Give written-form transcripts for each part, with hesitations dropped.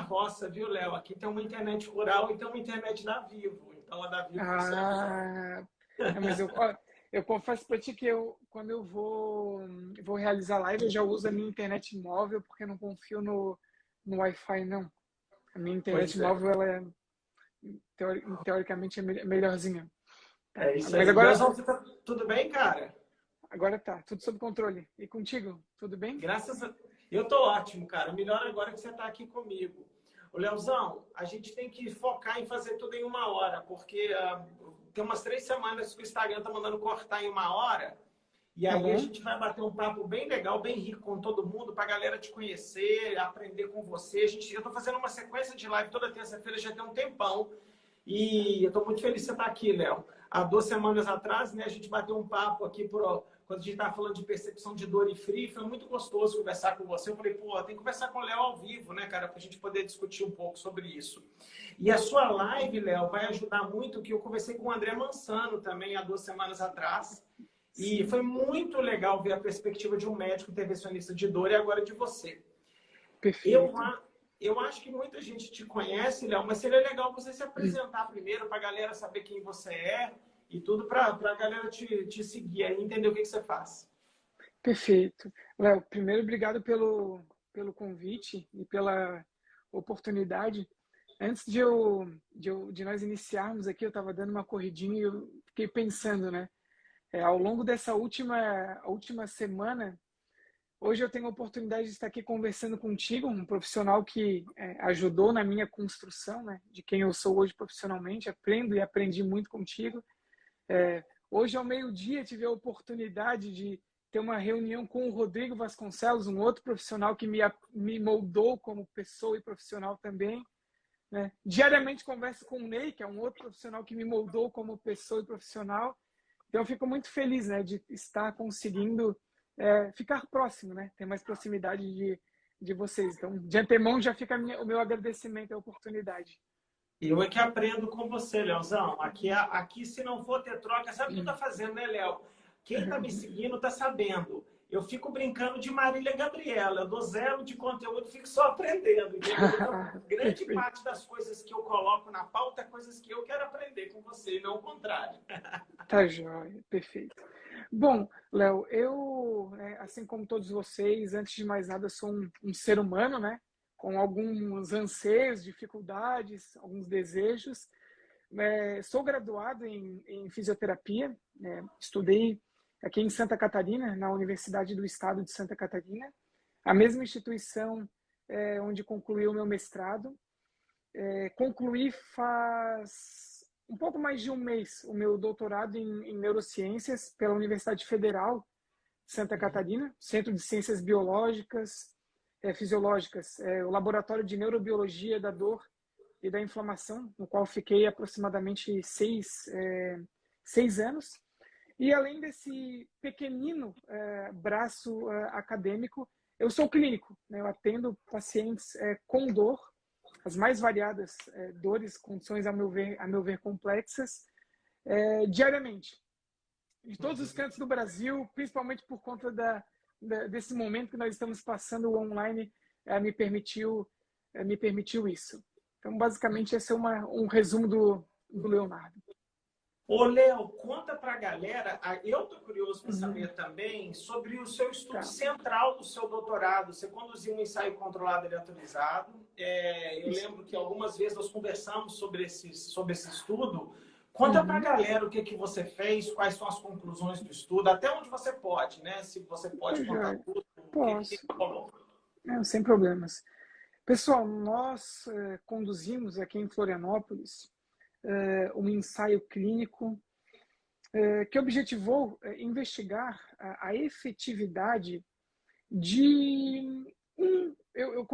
roça, viu, Léo? Aqui tem uma internet rural e tem uma internet da Vivo. Então, a da Vivo funciona melhor. Ah, mas ó, eu confesso para ti que quando eu vou realizar live, eu já uso a minha internet móvel, porque eu não confio no Wi-Fi, não. A minha internet Pois é. móvel, ela teoricamente é melhorzinha. Tá? É isso Mas aí. Leozão, você tá tudo bem, cara? agora tá, tudo sob controle. E contigo, tudo bem? Graças a... Eu tô ótimo, cara. Melhor agora que você tá aqui comigo. Ô, Leozão, a gente tem que focar em fazer tudo em uma hora, porque tem umas 3 semanas que o Instagram tá mandando cortar em uma hora. E Tá aí a bom? gente vai bater um papo bem legal, bem rico com todo mundo, para a galera te conhecer, aprender com você. Eu estou fazendo uma sequência de live toda terça-feira, já tem um tempão. E eu estou muito feliz de você estar aqui, Léo. Há 2 semanas atrás, né, a gente bateu um papo aqui quando a gente estava falando de percepção de dor e frio. Foi muito gostoso conversar com você. Eu falei, pô, tem que conversar com o Léo ao vivo, né, cara, para a gente poder discutir um pouco sobre isso. E a sua live, Léo, vai ajudar muito, que eu conversei com o André Mansano também há 2 semanas atrás. E Sim, foi muito legal ver a perspectiva de um médico intervencionista de dor e agora de você. Eu, perfeito. eu acho que muita gente te conhece, Léo, mas seria legal você se apresentar primeiro para a galera saber quem você é e tudo para a galera te seguir e entender o que você faz. Perfeito. Léo, primeiro, obrigado pelo convite e pela oportunidade. Antes de nós iniciarmos aqui, eu estava dando uma corridinha e eu fiquei pensando, né? Ao longo dessa última semana, hoje eu tenho a oportunidade de estar aqui conversando contigo, um profissional que ajudou na minha construção, né? De quem eu sou hoje profissionalmente. Aprendo e aprendi muito contigo. Hoje, ao meio-dia, tive a oportunidade de ter uma reunião com o Rodrigo Vasconcelos, um outro profissional que me moldou como pessoa e profissional também. Né? Diariamente converso com o Ney, que é um outro profissional que me moldou como pessoa e profissional. Então, eu fico muito feliz, né, de estar conseguindo ficar próximo, né? Ter mais proximidade de vocês. Então, de antemão, já fica o meu agradecimento à oportunidade. Eu é que aprendo com você, Leozão. Aqui, se não for ter troca, sabe o que eu tô fazendo, né, Léo? Quem tá me seguindo tá sabendo. Eu fico brincando de Marília Gabriela. Eu dou zero de conteúdo, fico só aprendendo, entendeu? Então, grande Perfeito. parte das coisas que eu coloco na pauta é coisas que eu quero aprender com você, e não o contrário. Tá joia, perfeito. Bom, Léo, eu, né, assim como todos vocês, antes de mais nada, sou um ser humano, né? Com alguns anseios, dificuldades, alguns desejos. Sou graduado em fisioterapia, estudei aqui em Santa Catarina, na Universidade do Estado de Santa Catarina, a mesma instituição onde concluí o meu mestrado. Concluí faz um pouco mais de um mês o meu doutorado em neurociências pela Universidade Federal de Santa Catarina, Centro de Ciências Biológicas, Fisiológicas, o Laboratório de Neurobiologia da Dor e da Inflamação, no qual fiquei aproximadamente 6 anos. E além desse pequenino braço acadêmico, eu sou clínico, né? Eu atendo pacientes com dor, as mais variadas dores, condições a meu ver complexas, diariamente. De todos os cantos do Brasil, principalmente por conta desse momento que nós estamos passando, o online me permitiu isso. Então, basicamente, esse é um resumo do Leonardo. Ô, Léo, conta pra galera, eu tô curioso para Uhum. saber também sobre o seu estudo Tá, central do seu doutorado. Você conduziu um ensaio controlado e autorizado. Eu isso. lembro que algumas vezes nós conversamos sobre esse estudo. Conta pra Uhum. galera o que que você fez, quais são as conclusões do estudo, até onde você pode, né? Se você pode Pois contar é, tudo, o que posso. rolou. Não, sem problemas. Pessoal, nós conduzimos aqui em Florianópolis um ensaio clínico que objetivou investigar a efetividade de eu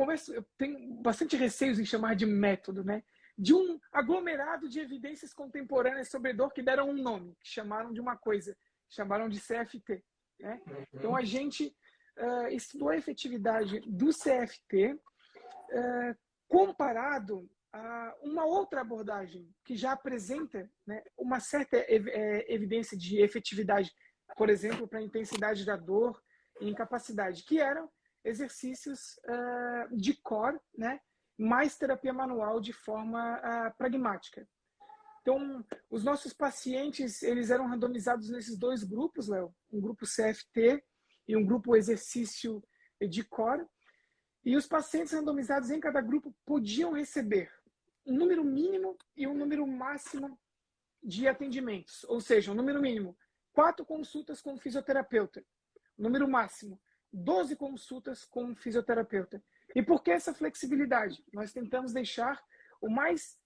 tenho bastante receios em chamar de método, né? De um aglomerado de evidências contemporâneas sobre dor que deram um nome, que chamaram de uma coisa, chamaram de CFT, né? Então a gente estudou a efetividade do CFT comparado a uma outra abordagem que já apresenta, né, uma certa evidência de efetividade, por exemplo, para a intensidade da dor e incapacidade, que eram exercícios de core, né, mais terapia manual de forma pragmática. Então, os nossos pacientes, eles eram randomizados nesses dois grupos, Léo, um grupo CFT e um grupo exercício de core. E os pacientes randomizados em cada grupo podiam receber um número mínimo e um número máximo de atendimentos. Ou seja, um número mínimo, 4 consultas com um fisioterapeuta. Número máximo, 12 consultas com um fisioterapeuta. E por que essa flexibilidade? Nós tentamos deixar o mais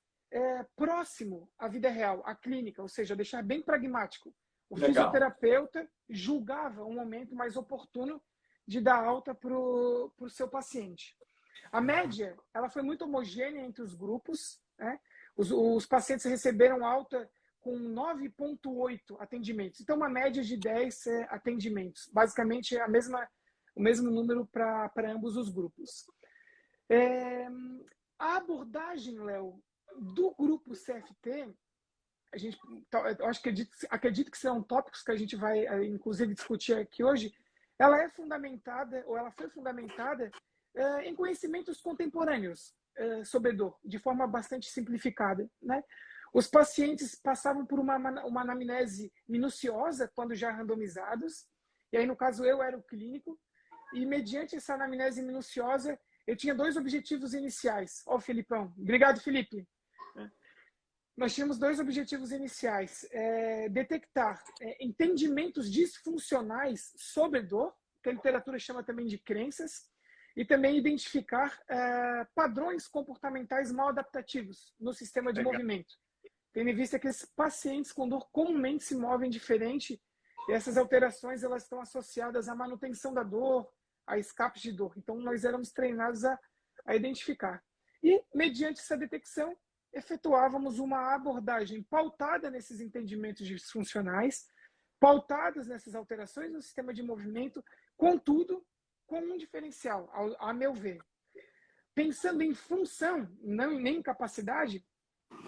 próximo à vida real, à clínica, ou seja, deixar bem pragmático. O fisioterapeuta julgava um momento mais oportuno de dar alta para o seu paciente. A média, ela foi muito homogênea entre os grupos, né? Os pacientes receberam alta com 9,8 atendimentos. Então, uma média de 10 atendimentos. Basicamente, o mesmo número para ambos os grupos. A abordagem, Léo, do grupo CFT, eu acredito que serão tópicos que a gente vai, inclusive, discutir aqui hoje. Ela é fundamentada, ou ela foi fundamentada, em conhecimentos contemporâneos sobre dor, de forma bastante simplificada, né? Os pacientes passavam por uma anamnese minuciosa quando já randomizados, e aí, no caso, eu era o clínico, e mediante essa anamnese minuciosa, eu tinha 2 objetivos iniciais. Ó, Felipão. Obrigado, Felipe. Nós tínhamos 2 objetivos iniciais. Detectar entendimentos disfuncionais sobre dor, que a literatura chama também de crenças, e também identificar padrões comportamentais mal adaptativos no sistema de movimento. Tendo em vista que esses pacientes com dor comumente se movem diferente, e essas alterações elas estão associadas à manutenção da dor, a escapes de dor. Então, nós éramos treinados a identificar. E, mediante essa detecção, efetuávamos uma abordagem pautada nesses entendimentos disfuncionais, pautadas nessas alterações no sistema de movimento, contudo, com um diferencial, a meu ver. Pensando em função, não nem em capacidade,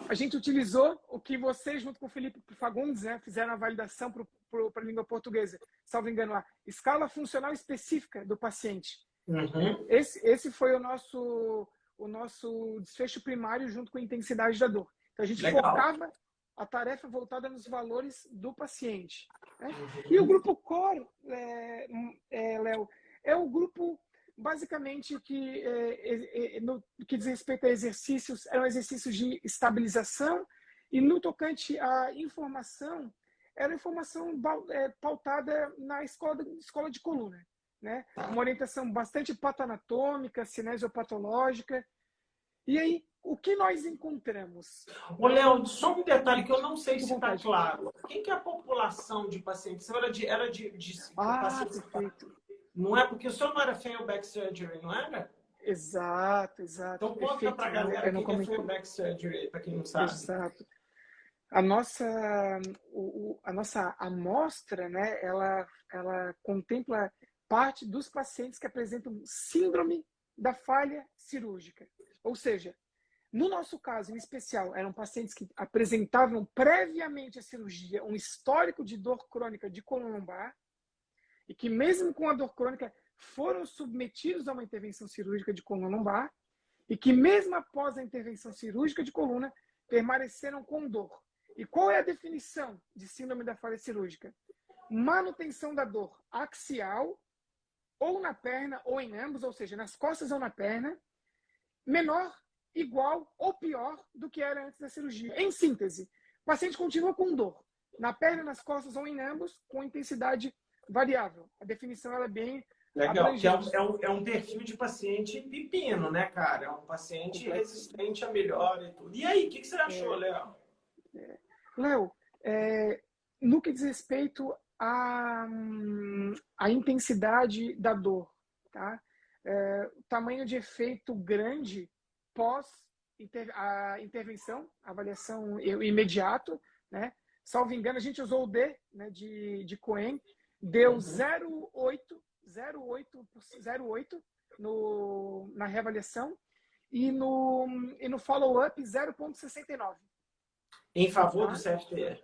a gente utilizou o que vocês, junto com o Felipe Fagundes, né, fizeram a validação para a língua portuguesa, salvo engano lá, escala funcional específica do paciente. Uhum. Esse foi o nosso desfecho primário junto com a intensidade da dor. Então, a gente focava a tarefa voltada nos valores do paciente, né? E o grupo core, Léo, é o grupo basicamente que no que diz respeito a exercícios, eram exercícios de estabilização, e no tocante à informação, era informação pautada na escola de coluna, né? Uma orientação bastante patoanatômica, cinesiopatológica. E aí, o que nós encontramos? Ô, Léo, só um detalhe que eu não sei se está vontade. claro. Quem que é a população de pacientes? Era de pacientes... Perfeito. Não é? Porque o senhor não era fail back surgery, não era? Exato. Então conta para a galera o que é fail back surgery, para quem não sabe. Exato. A nossa amostra, né, ela contempla parte dos pacientes que apresentam síndrome da falha cirúrgica. Ou seja, no nosso caso, em especial, eram pacientes que apresentavam previamente à cirurgia um histórico de dor crônica de coluna lombar, e que mesmo com a dor crônica foram submetidos a uma intervenção cirúrgica de coluna lombar, e que mesmo após a intervenção cirúrgica de coluna, permaneceram com dor. E qual é a definição de síndrome da falha cirúrgica? Manutenção da dor axial, ou na perna, ou em ambos, ou seja, nas costas ou na perna, menor, igual ou pior do que era antes da cirurgia. Em síntese, o paciente continua com dor, na perna, nas costas ou em ambos, com intensidade variável. A definição ela é bem legal, que é um perfil de paciente pepino, né, cara? É um paciente resistente a melhora e tudo. E aí, o que você achou, Léo? Léo, no que diz respeito à intensidade da dor, tá? Tamanho de efeito grande pós a intervenção, avaliação imediato, né? Salvo engano, a gente usou o D, né, de Cohen, deu 0,8 na reavaliação e no follow-up 0,69. Em favor do CFT?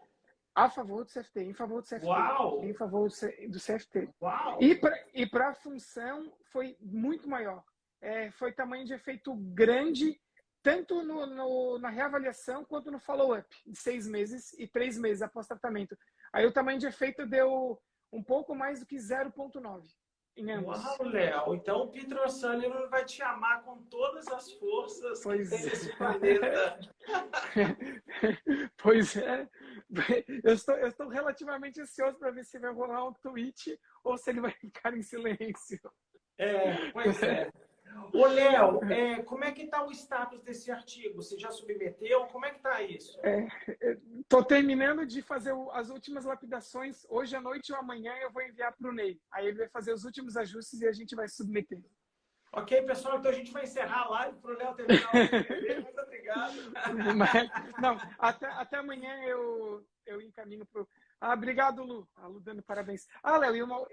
A favor do CFT, em favor do CFT. Uau! Em favor do CFT. Uau! E para a função foi muito maior. foi tamanho de efeito grande, tanto na reavaliação quanto no follow-up, de 6 meses e 3 meses após tratamento. Aí o tamanho de efeito deu um pouco mais do que 0,9 em ambos. Uau, Léo! Então o Peter O'Sullivan vai te amar com todas as forças que Pois tem é. nesse planeta. Pois é. Eu estou relativamente ansioso para ver se vai rolar um tweet ou se ele vai ficar em silêncio. Pois é. Ô, Léo, como é que está o status desse artigo? Você já submeteu? Como é que está isso? Estou terminando de fazer as últimas lapidações. Hoje à noite ou amanhã eu vou enviar para o Ney. Aí ele vai fazer os últimos ajustes e a gente vai submeter. Ok, pessoal, então a gente vai encerrar a live para o Léo terminar o escrever. Muito obrigado. Não, até amanhã eu encaminho para o... obrigado, Lu. A Lu dando parabéns. Léo,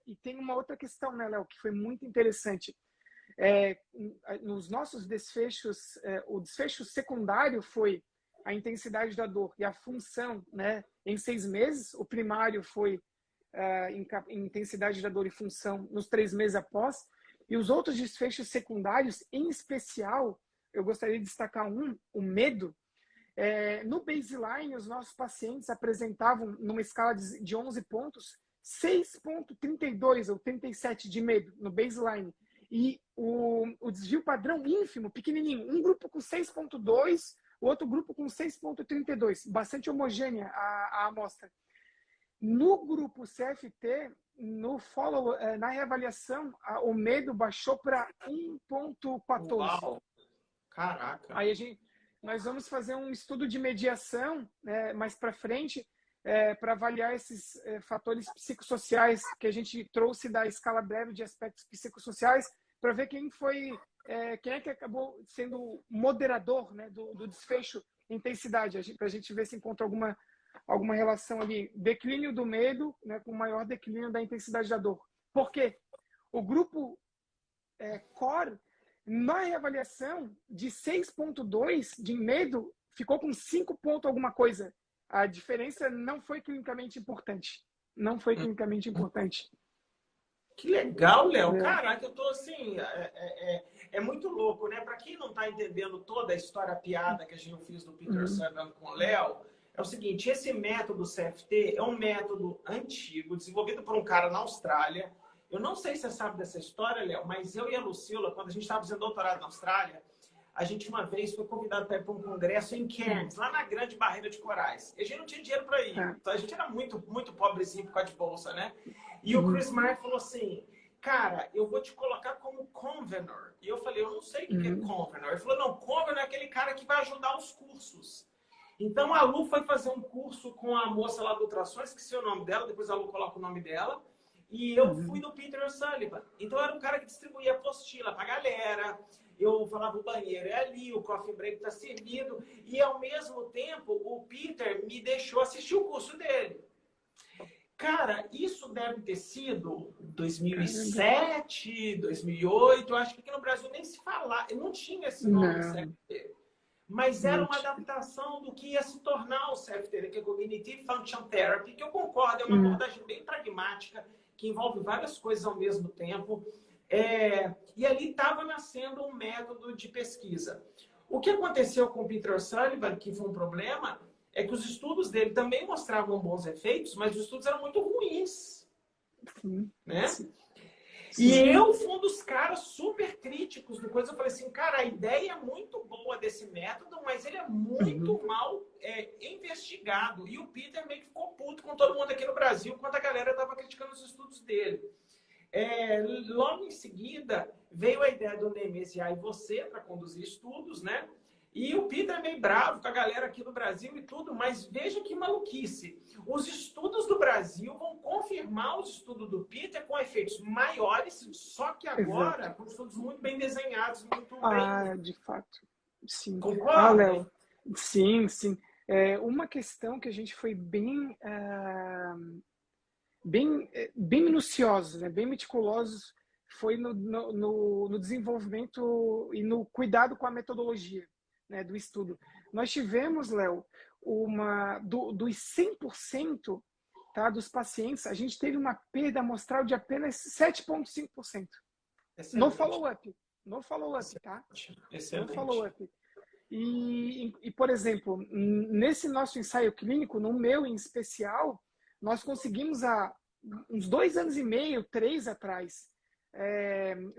e tem uma outra questão, né, Léo, que foi muito interessante. Nos nossos desfechos, o desfecho secundário foi a intensidade da dor e a função, né, em 6 meses. O primário foi em intensidade da dor e função nos 3 meses após. E os outros desfechos secundários, em especial, eu gostaria de destacar o medo. No baseline, os nossos pacientes apresentavam, numa escala de 11 pontos, 6,32 ou 37 de medo no baseline. E o desvio padrão ínfimo, pequenininho. Um grupo com 6,2, o outro grupo com 6,32. Bastante homogênea a amostra. No grupo CFT, na reavaliação, o medo baixou para 1,14. Uau! Caraca! Aí nós vamos fazer um estudo de mediação, né, mais para frente, para avaliar esses fatores psicossociais que a gente trouxe da escala breve de aspectos psicossociais, para ver quem é que acabou sendo moderador, né, do desfecho intensidade, para a gente ver se encontra alguma relação ali, declínio do medo, né, com maior declínio da intensidade da dor. Por quê? O grupo core, na reavaliação de 6,2 de medo, ficou com 5 pontos alguma coisa. A diferença não foi clinicamente importante. Não foi clinicamente importante. Que legal, Léo. Caraca, eu tô assim... É muito louco, né? Para quem não está entendendo toda a história piada que eu fiz do Peter Sagan com o Léo, é o seguinte, esse método CFT é um método antigo, desenvolvido por um cara na Austrália. Eu não sei se você sabe dessa história, Léo, mas eu e a Lucila, quando a gente estava fazendo doutorado na Austrália, a gente uma vez foi convidado para ir para um congresso em Cairns, lá na Grande Barreira de Corais. E a gente não tinha dinheiro para ir. Então a gente era muito, muito pobrezinho por causa de bolsa, né? E o Chris Mark falou assim, cara, eu vou te colocar como convenor. E eu falei, eu não sei o que é convenor. Ele falou, não, convenor é aquele cara que vai ajudar os cursos. Então a Lu foi fazer um curso com a moça lá do Ultrassons, esqueci o nome dela, depois a Lu coloca o nome dela. E eu fui do Peter O'Sullivan. Então eu era um cara que distribuía apostila pra galera. Eu falava, o banheiro é ali, o coffee break tá servido. E ao mesmo tempo, o Peter me deixou assistir o curso dele. Cara, isso deve ter sido 2007, 2008. Eu acho que aqui no Brasil nem se falava, não tinha esse nome CFT. Mas era uma adaptação do que ia se tornar o CFT, que é Cognitive Function Therapy, que eu concordo, é uma abordagem bem pragmática, que envolve várias coisas ao mesmo tempo. E ali estava nascendo um método de pesquisa. O que aconteceu com o Peter O'Sullivan, que foi um problema, é que os estudos dele também mostravam bons efeitos, mas os estudos eram muito ruins. Né? E eu fui um dos caras super críticos do coisa. Eu falei assim, cara, a ideia é muito boa desse método, mas ele é muito mal investigado. E o Peter meio que ficou puto com todo mundo aqui no Brasil, quando a galera estava criticando os estudos dele. Logo em seguida, veio a ideia do Nemesia e você para conduzir estudos, né? E o Peter é meio bravo com a galera aqui do Brasil e tudo, mas veja que maluquice. Os estudos do Brasil vão confirmar os estudos do Peter com efeitos maiores, só que agora com estudos muito bem desenhados, muito bem... de fato. Sim. Concorda? Léo. Sim, sim. Uma questão que a gente foi bem minuciosos, né? Bem meticulosos, foi no desenvolvimento e no cuidado com a metodologia, né, do estudo. Nós tivemos, Léo, dos 100%, tá, dos pacientes, a gente teve uma perda amostral de apenas 7,5% no follow-up. no follow-up, tá? No Excelente. follow-up. Por exemplo, nesse nosso ensaio clínico, no meu em especial, nós conseguimos há uns 2 anos e meio, 3 atrás,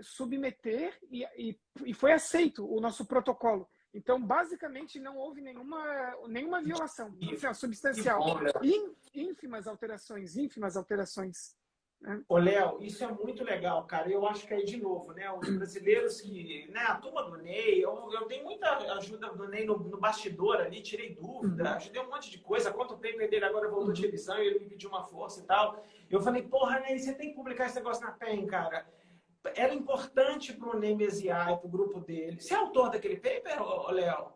submeter e foi aceito o nosso protocolo. Então, basicamente, não houve nenhuma violação, assim, substancial. Ínfimas alterações, ínfimas alterações. Né? Ô, Léo, isso é muito legal, cara. Eu acho que aí, de novo, né? Os brasileiros que, né? A turma do Ney, eu dei muita ajuda do Ney no bastidor ali, tirei dúvida, ajudei um monte de coisa. Quanto o paper dele agora voltou de revisão e ele me pediu uma força e tal. Eu falei, porra, Ney, você tem que publicar esse negócio na PEN, cara. Era importante pro Ney Mesiar e pro grupo dele. Você é autor daquele paper, Léo?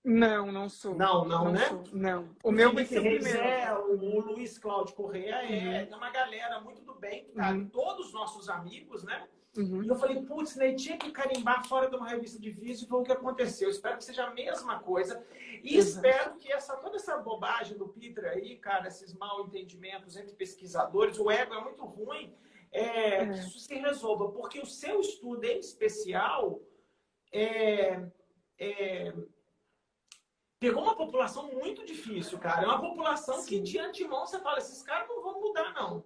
Não sou. Não, né? Sou, não. O O meu vai Felipe ser o Reis primeiro. o Luiz Cláudio Correia é uma galera muito do bem, que tá ali, todos os nossos amigos, né? E eu falei, putz, né, tinha que carimbar fora de uma revista de vídeo, e foi o que aconteceu. Eu espero que seja a mesma coisa. E espero que toda essa bobagem do Peter aí, cara, esses mal entendimentos entre pesquisadores, o ego é muito ruim, que isso se resolva. Porque o seu estudo em especial pegou uma população muito difícil, cara. É uma população que, de antemão, você fala, esses caras não vão mudar, não.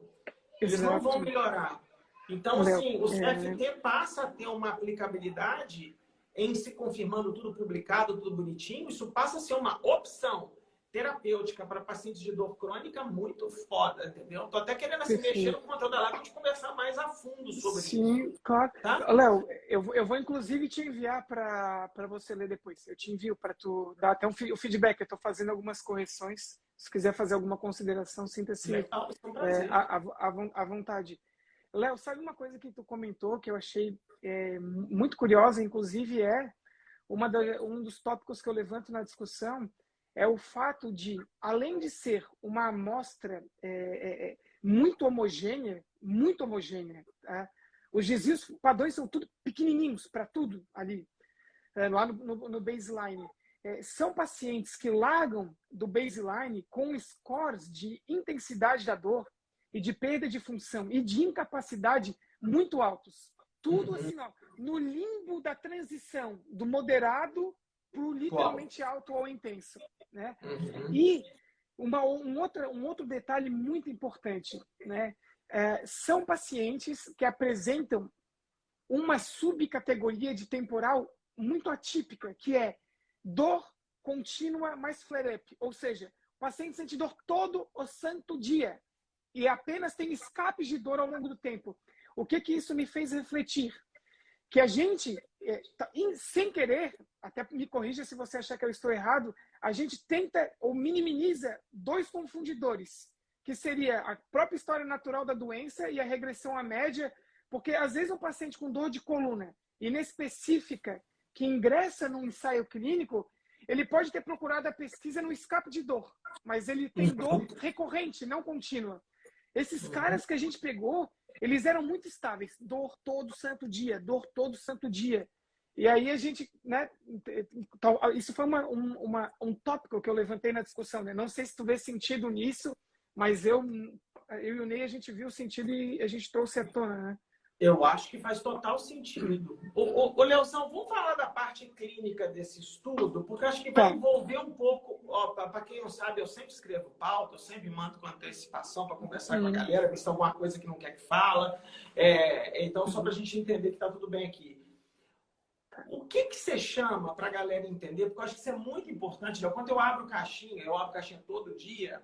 Eles não vão melhorar. Então, assim, o CFT passa a ter uma aplicabilidade em se confirmando tudo publicado, tudo bonitinho. Isso passa a ser uma opção terapêutica para pacientes de dor crônica muito foda, entendeu? Tô até querendo assim, mexer no controle da live para a gente conversar mais a fundo sobre isso. Sim, claro. Tá? Léo, eu vou inclusive te enviar para você ler depois. Eu te envio para tu dar até o feedback. Eu estou fazendo algumas correções. Se quiser fazer alguma consideração, sinta-se à vontade. Léo, sabe uma coisa que tu comentou que eu achei muito curiosa, inclusive um dos tópicos que eu levanto na discussão, é o fato de, além de ser uma amostra muito homogênea, tá? Os desvios padrões são tudo pequenininhos para tudo ali, lá no baseline. São pacientes que largam do baseline com scores de intensidade da dor e de perda de função e de incapacidade muito altos. Tudo assim, ó, no limbo da transição do moderado para o literalmente alto ou intenso. Né? E um outro detalhe muito importante, né? São pacientes que apresentam uma subcategoria de temporal muito atípica, que é dor contínua mais flare-up, ou seja, o paciente sente dor todo o santo dia e apenas tem escapes de dor ao longo do tempo. O que isso me fez refletir? Que a gente, sem querer, até me corrija se você achar que eu estou errado, a gente tenta ou minimiza dois confundidores, que seria a própria história natural da doença e a regressão à média, porque às vezes um paciente com dor de coluna inespecífica que ingressa num ensaio clínico, ele pode ter procurado a pesquisa no escape de dor, mas ele tem dor recorrente, não contínua. Esses caras que a gente pegou, eles eram muito estáveis, dor todo santo dia, dor todo santo dia. E aí a gente, né, isso foi um tópico que eu levantei na discussão, né? Não sei se tu vê sentido nisso, mas eu e o Ney, a gente viu o sentido e a gente trouxe à tona, né? Eu acho que faz total sentido. Ô, Leozão, vamos falar da parte clínica desse estudo, porque eu acho que vai envolver um pouco. Para quem não sabe, eu sempre escrevo pauta, eu sempre mando com antecipação para conversar com a galera, ver se tem alguma coisa que não quer que fala. Então, só para a gente entender que está tudo bem aqui. O que você chama para a galera entender? Porque eu acho que isso é muito importante. Quando eu abro caixinha todo dia,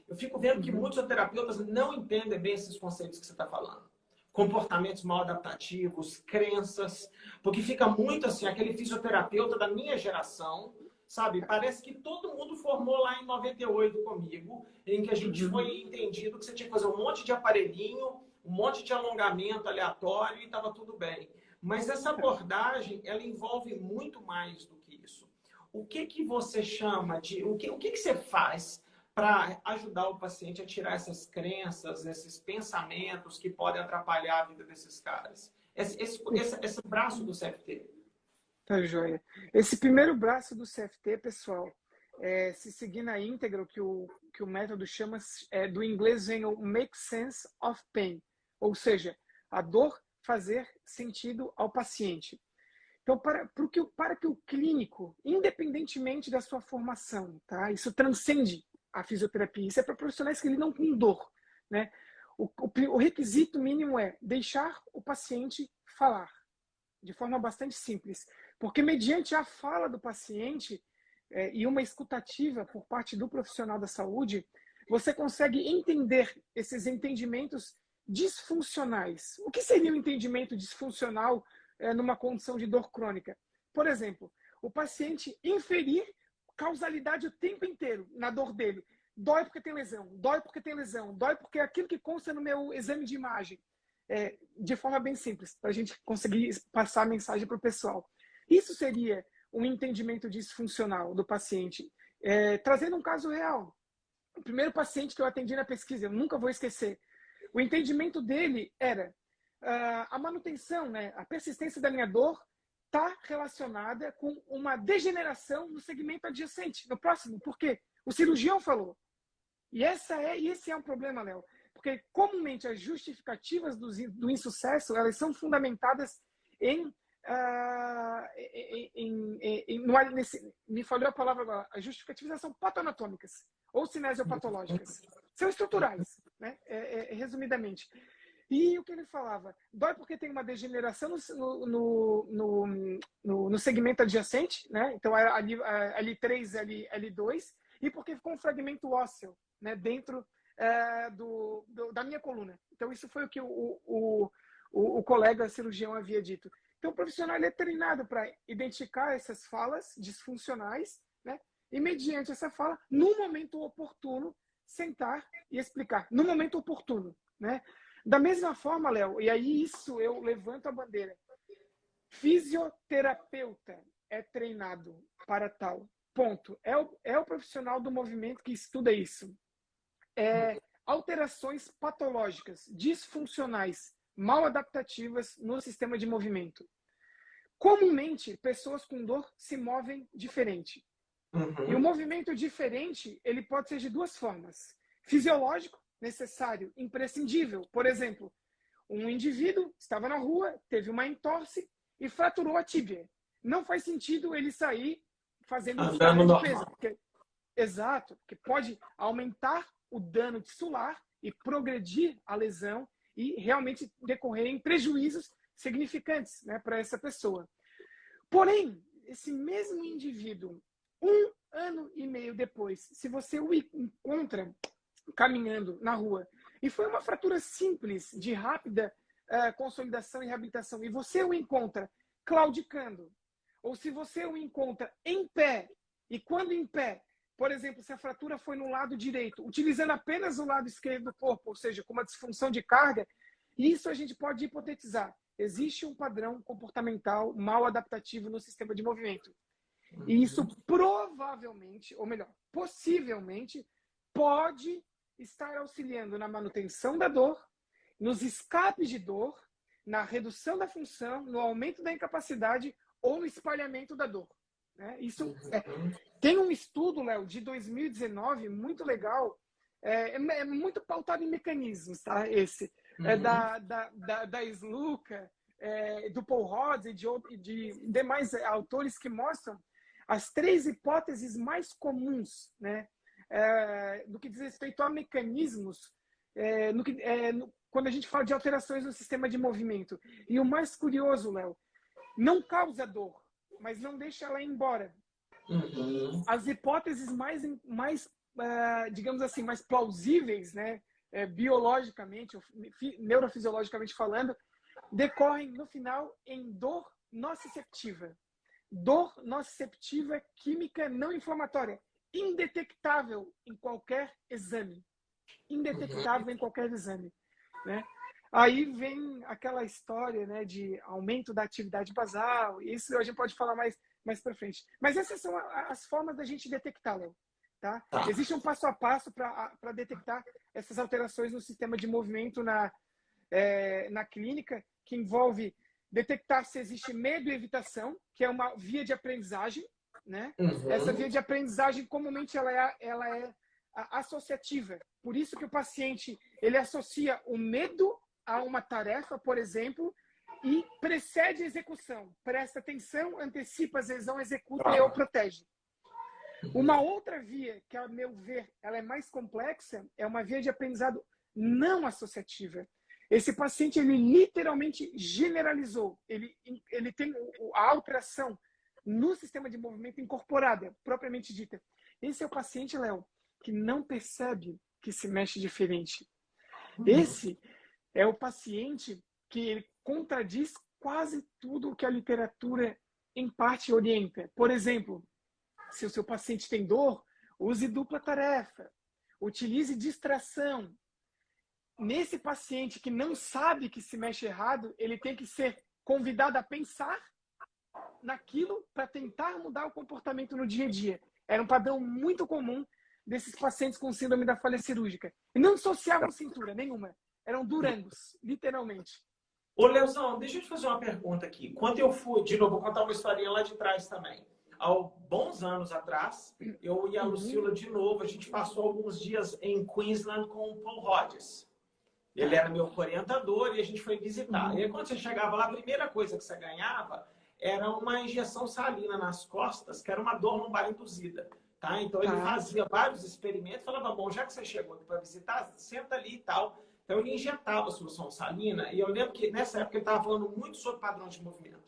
eu fico vendo que muitos terapeutas não entendem bem esses conceitos que você está falando. Comportamentos mal adaptativos, crenças, porque fica muito assim, aquele fisioterapeuta da minha geração, sabe? Parece que todo mundo formou lá em 98 comigo, em que a gente foi entendido que você tinha que fazer um monte de aparelhinho, um monte de alongamento aleatório e estava tudo bem. Mas essa abordagem, ela envolve muito mais do que isso. O que você chama de... O que você faz para ajudar o paciente a tirar essas crenças, esses pensamentos que podem atrapalhar a vida desses caras? Esse braço do CFT. Tá joia. Esse primeiro braço do CFT, pessoal, se seguir na íntegra, o que o método chama, do inglês vem o Make Sense of Pain, ou seja, a dor fazer sentido ao paciente. Então, para que o clínico, independentemente da sua formação, tá? Isso transcende a fisioterapia, isso é para profissionais que lidam com dor, né? O requisito mínimo é deixar o paciente falar, de forma bastante simples, porque mediante a fala do paciente e uma escutativa por parte do profissional da saúde, você consegue entender esses entendimentos disfuncionais. O que seria um entendimento disfuncional numa condição de dor crônica? Por exemplo, o paciente inferir causalidade o tempo inteiro na dor dele. Dói porque tem lesão, dói porque tem lesão, dói porque é aquilo que consta no meu exame de imagem. De forma bem simples, para a gente conseguir passar a mensagem para o pessoal. Isso seria um entendimento disfuncional do paciente. Trazendo um caso real. O primeiro paciente que eu atendi na pesquisa, eu nunca vou esquecer, o entendimento dele era a manutenção, né, a persistência da minha dor está relacionada com uma degeneração no segmento adjacente, no próximo. Por quê? O cirurgião falou. E esse é um problema, Léo. Porque, comumente, as justificativas do insucesso, elas são fundamentadas me falhou a palavra agora, as justificativas são patoanatômicas ou cinesiopatológicas. São estruturais, né? Resumidamente. E o que ele falava? Dói porque tem uma degeneração no segmento adjacente, né? Então, L3, L2, e porque ficou um fragmento ósseo, né? Dentro da minha coluna. Então, isso foi o que o colega cirurgião havia dito. Então, o profissional ele é treinado para identificar essas falas disfuncionais, né? E, mediante essa fala, no momento oportuno, sentar e explicar. No momento oportuno, né? Da mesma forma, Léo, e aí isso eu levanto a bandeira. Fisioterapeuta é treinado para tal. Ponto. É o profissional do movimento que estuda isso. Alterações patológicas, disfuncionais, mal adaptativas no sistema de movimento. Comumente, pessoas com dor se movem diferente. E o movimento diferente, ele pode ser de duas formas. Fisiológico, necessário, imprescindível. Por exemplo, um indivíduo estava na rua, teve uma entorse e fraturou a tíbia. Não faz sentido ele sair fazendo descarga de peso. Exato, porque pode aumentar o dano tissular e progredir a lesão e realmente decorrer em prejuízos significantes, né, para essa pessoa. Porém, esse mesmo indivíduo, 1 ano e meio depois, se você o encontra caminhando na rua e foi uma fratura simples, de rápida consolidação e reabilitação, e você o encontra claudicando, ou se você o encontra em pé, e quando em pé, por exemplo, se a fratura foi no lado direito, utilizando apenas o lado esquerdo do corpo, ou seja, com uma disfunção de carga, isso a gente pode hipotetizar. Existe um padrão comportamental mal adaptativo no sistema de movimento. E isso provavelmente, ou melhor, possivelmente, pode estar auxiliando na manutenção da dor, nos escapes de dor, na redução da função, no aumento da incapacidade ou no espalhamento da dor. Né? Isso tem um estudo, Léo, de 2019, muito legal, é muito pautado em mecanismos, tá? Esse. Da Sluka, do Paul Rhodes e de demais autores que mostram as 3 hipóteses mais comuns, né? No que diz respeito a mecanismos, quando a gente fala de alterações no sistema de movimento. E o mais curioso, Léo, não causa dor, mas não deixa ela ir embora. As hipóteses mais digamos assim, mais plausíveis, né? Biologicamente, neurofisiologicamente falando, decorrem no final em dor nociceptiva. Dor nociceptiva química não inflamatória, indetectável em qualquer exame. Indetectável em qualquer exame, né? Aí vem aquela história, né, de aumento da atividade basal, isso a gente pode falar mais para frente. Mas essas são as formas da gente detectá-lo. Tá? Existe um passo a passo para detectar essas alterações no sistema de movimento na clínica, que envolve detectar se existe medo e evitação, que é uma via de aprendizagem. Né? Essa via de aprendizagem, comumente, ela é associativa. Por isso que o paciente ele associa o medo a uma tarefa, por exemplo, e precede a execução. Presta atenção, antecipa a lesão, executa e ou protege. Uma outra via, que, ao meu ver, ela é mais complexa, é uma via de aprendizado não associativa. Esse paciente, ele literalmente generalizou. Ele tem a alteração no sistema de movimento incorporada, propriamente dita. Esse é o paciente, Léo, que não percebe que se mexe diferente. Esse é o paciente que ele contradiz quase tudo o que a literatura, em parte, orienta. Por exemplo, se o seu paciente tem dor, use dupla tarefa, utilize distração. Nesse paciente que não sabe que se mexe errado, ele tem que ser convidado a pensar naquilo para tentar mudar o comportamento no dia a dia. Era um padrão muito comum desses pacientes com síndrome da falha cirúrgica. E não associavam cintura nenhuma. Eram durangos, literalmente. Ô, Leozão, deixa eu te fazer uma pergunta aqui. Quando eu fui, de novo, vou contar uma historinha lá de trás também. Há bons anos atrás, eu e a Lucila de novo, a gente passou alguns dias em Queensland com o Paul Hodges. Ele era meu orientador e a gente foi visitar. E aí, quando você chegava lá, a primeira coisa que você ganhava era uma injeção salina nas costas, que era uma dor lombar induzida. Tá? Então, ele fazia vários experimentos, falava, bom, já que você chegou aqui para visitar, senta ali e tal. Então, ele injetava a solução salina. E eu lembro que, nessa época, ele estava falando muito sobre padrão de movimento.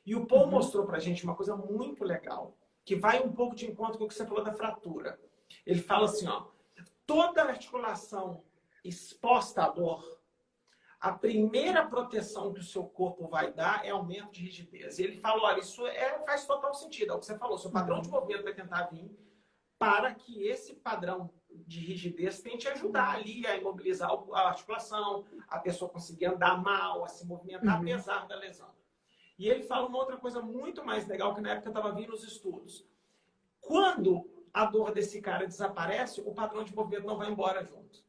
E o Paul mostrou para a gente uma coisa muito legal, que vai um pouco de encontro com o que você falou da fratura. Ele fala assim, ó, toda articulação exposta à dor, a primeira proteção que o seu corpo vai dar é aumento de rigidez. E ele falou, olha, isso faz total sentido. É o que você falou, seu padrão de movimento vai tentar vir para que esse padrão de rigidez tente ajudar ali a imobilizar a articulação, a pessoa conseguir andar mal, a se movimentar apesar da lesão. E ele fala uma outra coisa muito mais legal, que na época estava vindo os estudos. Quando a dor desse cara desaparece, o padrão de movimento não vai embora junto.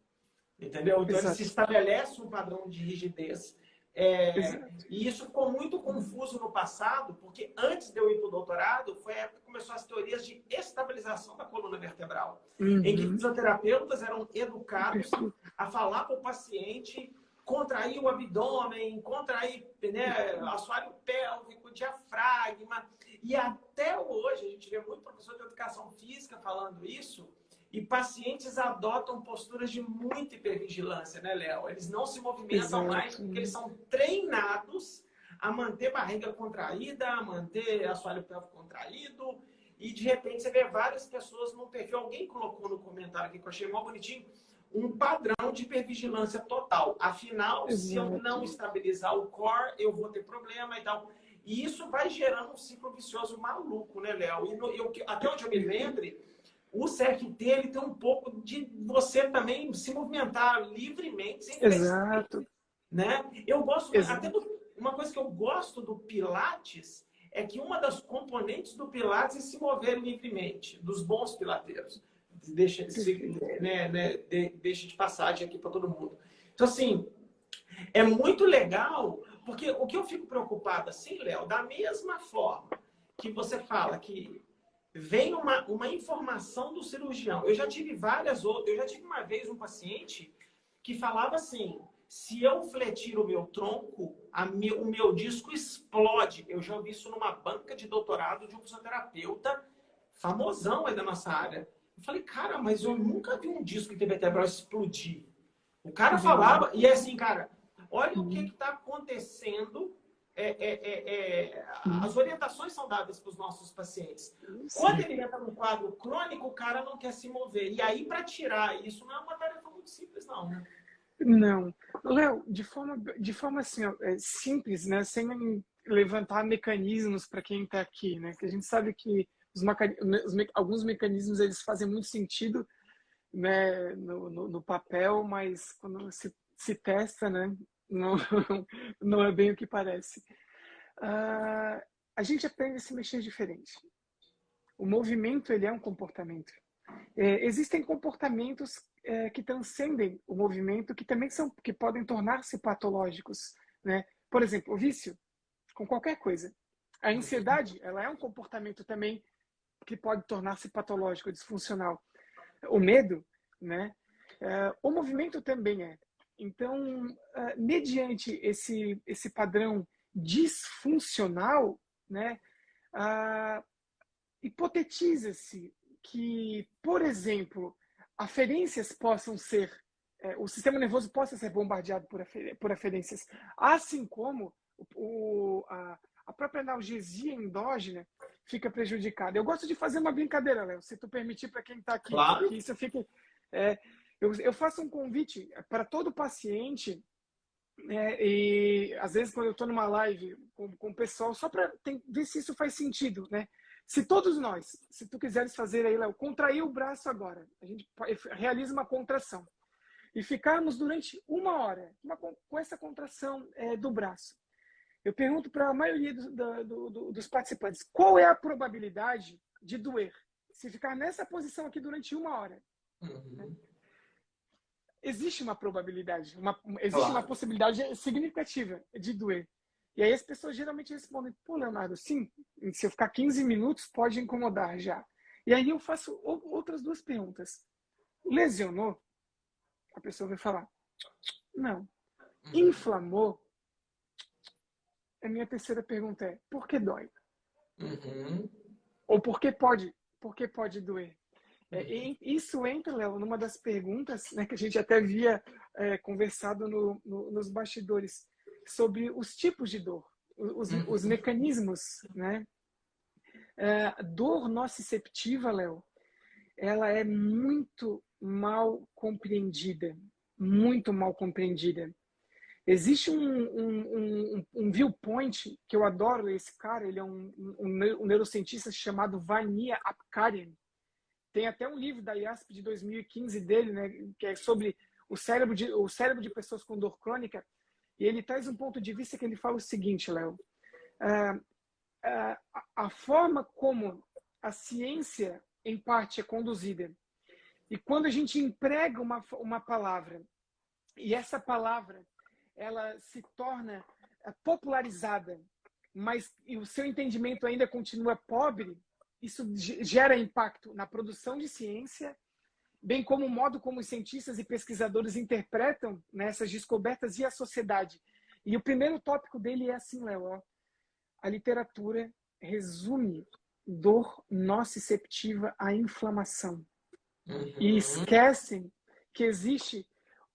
Entendeu? Então, ele se estabelece um padrão de rigidez. E isso ficou muito confuso no passado, porque antes de eu ir para o doutorado, foi a época que começou as teorias de estabilização da coluna vertebral, em que fisioterapeutas eram educados a falar para o paciente contrair o abdômen, contrair, né, assoalho pélvico, diafragma. E até hoje, a gente vê muito professor de educação física falando isso, e pacientes adotam posturas de muita hipervigilância, né, Léo? Eles não se movimentam mais porque eles são treinados a manter barriga contraída, a manter assoalho pélvico contraído. E, de repente, você vê várias pessoas num perfil. Alguém colocou no comentário aqui, que eu achei mó bonitinho, um padrão de hipervigilância total. Afinal, se eu não estabilizar o core, eu vou ter problema e tal. E isso vai gerando um ciclo vicioso maluco, né, Léo? E até onde eu me lembre, o CFT, ele tem um pouco de você também se movimentar livremente, sem Exato. Né? Eu gosto, até uma coisa que eu gosto do Pilates é que uma das componentes do Pilates é se mover livremente, dos bons pilateiros. Deixa de passagem aqui para todo mundo. Então, assim, é muito legal, porque o que eu fico preocupado, assim, Léo, da mesma forma que você fala que vem uma informação do cirurgião. Eu já tive várias outras. Eu já tive uma vez um paciente que falava assim, se eu fletir o meu tronco, o meu disco explode. Eu já ouvi isso numa banca de doutorado de um fisioterapeuta famosão aí da nossa área. Eu falei, cara, mas eu nunca vi um disco intervertebral explodir. O cara falava, e é assim, cara, olha o que está acontecendo. As orientações são dadas para os nossos pacientes. Quando ele entra num quadro crônico, o cara não quer se mover. E aí, para tirar isso, não é uma tarefa muito simples, não, né? Não. Léo, de forma assim, ó, simples, né? Sem levantar mecanismos para quem está aqui, né? Que a gente sabe que alguns mecanismos eles fazem muito sentido, né, no papel, mas quando se testa, né, não é bem o que parece. A gente aprende a se mexer diferente. O movimento, ele é um comportamento. Existem comportamentos que transcendem o movimento, que podem tornar-se patológicos, né? Por exemplo, o vício, com qualquer coisa. A ansiedade, ela é um comportamento também que pode tornar-se patológico, disfuncional. O medo, né? O movimento também é. Então, mediante esse padrão disfuncional, né, hipotetiza-se que, por exemplo, aferências possam ser, o sistema nervoso possa ser bombardeado por aferências, assim como a própria analgesia endógena fica prejudicada. Eu gosto de fazer uma brincadeira, Léo, se tu permitir para quem está aqui, Claro. que isso fique... eu faço um convite para todo paciente, e às vezes quando eu estou numa live com o pessoal, só para ver se isso faz sentido, né? Se todos nós, se tu quiseres fazer aí, Léo, contrair o braço agora, a gente realiza uma contração e ficarmos durante 1 hora com essa contração do braço. Eu pergunto para a maioria dos participantes, qual é a probabilidade de doer se ficar nessa posição aqui durante 1 hora? Uhum. Existe uma probabilidade, existe uma possibilidade significativa de doer. E aí as pessoas geralmente respondem, pô, Leonardo, sim, se eu ficar 15 minutos pode incomodar já. E aí eu faço outras 2 perguntas. Lesionou? A pessoa vai falar, não. Inflamou? A minha terceira pergunta é, por que dói? Uhum. Ou por que pode doer? Isso entra, Léo, numa das perguntas, né, que a gente até havia conversado nos bastidores, sobre os tipos de dor, os mecanismos, né? Dor nociceptiva, Léo, ela é muito mal compreendida, muito mal compreendida. Existe um viewpoint que eu adoro, esse cara, ele é um neurocientista chamado Vania Apkarian. Tem até um livro da IASP de 2015 dele, né, que é sobre o cérebro de pessoas com dor crônica. E ele traz um ponto de vista que ele fala o seguinte, Léo. A forma como a ciência, em parte, é conduzida. E quando a gente emprega uma palavra, e essa palavra ela se torna popularizada, mas o seu entendimento ainda continua pobre, isso gera impacto na produção de ciência, bem como o modo como os cientistas e pesquisadores interpretam, né, essas descobertas e a sociedade. E o primeiro tópico dele é assim, Léo, a literatura resume dor nociceptiva à inflamação. E esquecem que existe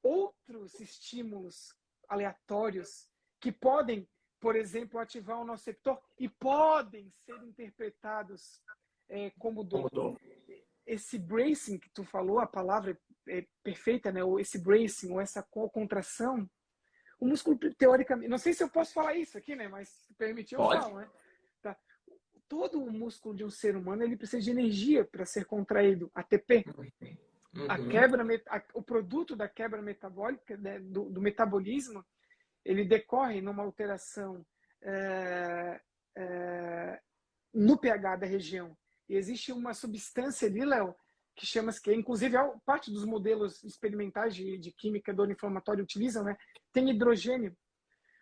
outros estímulos aleatórios que podem, por exemplo, ativar o nociceptor e podem ser interpretados como dor. Esse bracing que tu falou, a palavra é perfeita, né? Ou esse bracing, ou essa contração, o músculo, teoricamente, não sei se eu posso falar isso aqui, né? Mas se permitir, eu falo, né? Tá. Todo o músculo de um ser humano, ele precisa de energia para ser contraído, ATP. O produto da quebra metabólica, né, do metabolismo, ele decorre numa alteração no pH da região. E existe uma substância ali, Léo, que chama-se, que inclusive é parte dos modelos experimentais de química do inflamatório utilizam, né? Tem hidrogênio.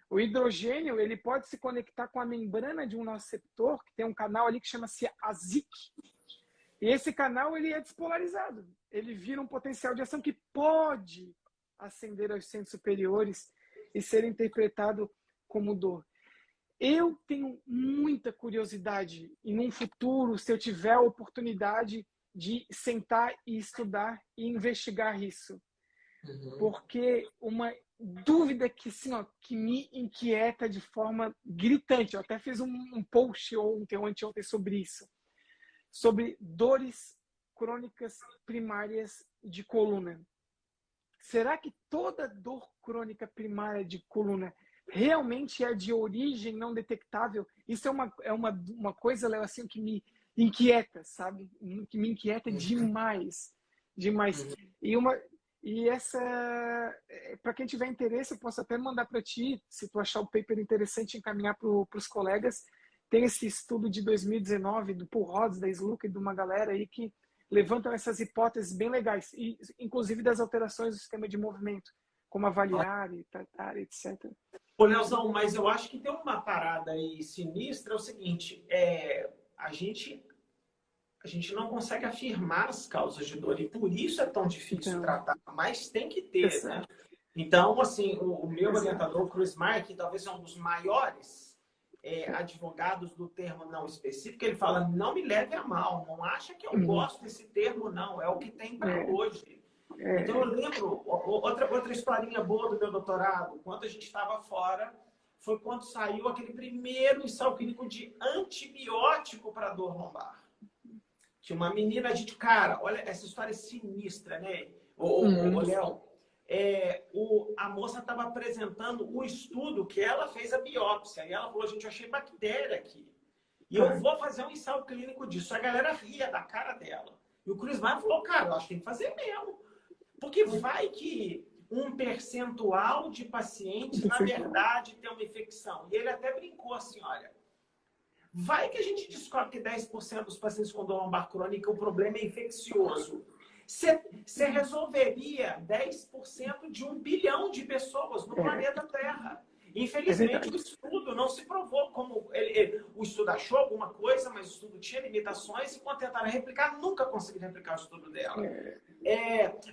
O hidrogênio, ele pode se conectar com a membrana de um nociceptor, que tem um canal ali que chama-se ASIC. E esse canal, ele é despolarizado. Ele vira um potencial de ação que pode ascender aos centros superiores e ser interpretado como dor. Eu tenho muita curiosidade e num futuro, se eu tiver a oportunidade de sentar e estudar e investigar isso. Porque uma dúvida que, assim, ó, que me inquieta de forma gritante. Eu até fiz um post ontem ou anteontem sobre isso. Sobre dores crônicas primárias de coluna. Será que toda dor crônica primária de coluna realmente é de origem não detectável? Isso é uma coisa, Léo, assim, que me inquieta, sabe? Que me inquieta demais. Demais. E essa, para quem tiver interesse, eu posso até mandar para ti, se tu achar o paper interessante, encaminhar para os colegas. Tem esse estudo de 2019 do Paul Rhodes, da Sluka e de uma galera aí que levantam essas hipóteses bem legais, e, inclusive das alterações do sistema de movimento, como avaliar e tratar, etc. Ô, Leozão, mas eu acho que tem uma parada aí sinistra, é o seguinte, a gente não consegue afirmar as causas de dor, e por isso é tão difícil tratar, mas tem que ter, né? Então, assim, o meu orientador, Chris Mark, talvez é um dos maiores advogados do termo não específico, ele fala, não me leve a mal, não acha que eu gosto desse termo, não, é o que tem para hoje. Então, eu lembro, outra historinha boa do meu doutorado, quando a gente estava fora, foi quando saiu aquele primeiro ensaio clínico de antibiótico para dor lombar. Que uma menina, cara, olha, essa história é sinistra, né? Léo, a moça estava apresentando o estudo que ela fez a biópsia. E ela falou, gente, eu achei bactéria aqui. E eu vou fazer um ensaio clínico disso. A galera ria da cara dela. E o Chris Maia falou, cara, eu acho que tem que fazer mesmo. Porque vai que um percentual de pacientes, na verdade, tem uma infecção. E ele até brincou assim, olha, vai que a gente descobre que 10% dos pacientes com dor lombar crônica, o problema é infeccioso. Você resolveria 10% de 1 bilhão de pessoas no planeta Terra. Infelizmente, o estudo não se provou como... o estudo achou alguma coisa, mas o estudo tinha limitações e quando tentaram replicar, nunca conseguiram replicar o estudo dela.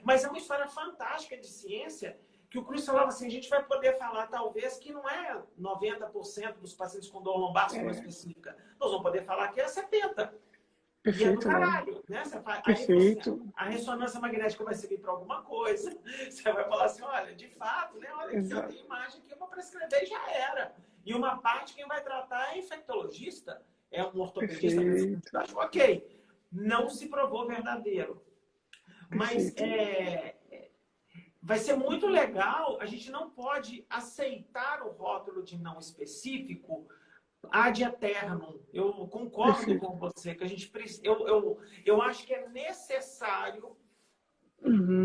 Mas é uma história fantástica de ciência que o Cruz falava assim, a gente vai poder falar, talvez, que não é 90% dos pacientes com dor lombar específica. Nós vamos poder falar que é 70%. Perfeito, e é do caralho, né? Perfeito. A ressonância magnética vai servir para alguma coisa. Você vai falar assim, olha, de fato, né? Olha aqui, eu tenho imagem que eu vou prescrever e já era. E uma parte quem vai tratar é infectologista, é um ortopedista. Ok, não se provou verdadeiro. Mas vai ser muito legal, a gente não pode aceitar o rótulo de não específico ad eternum. Eu concordo com você que a gente precisa. Eu acho que é necessário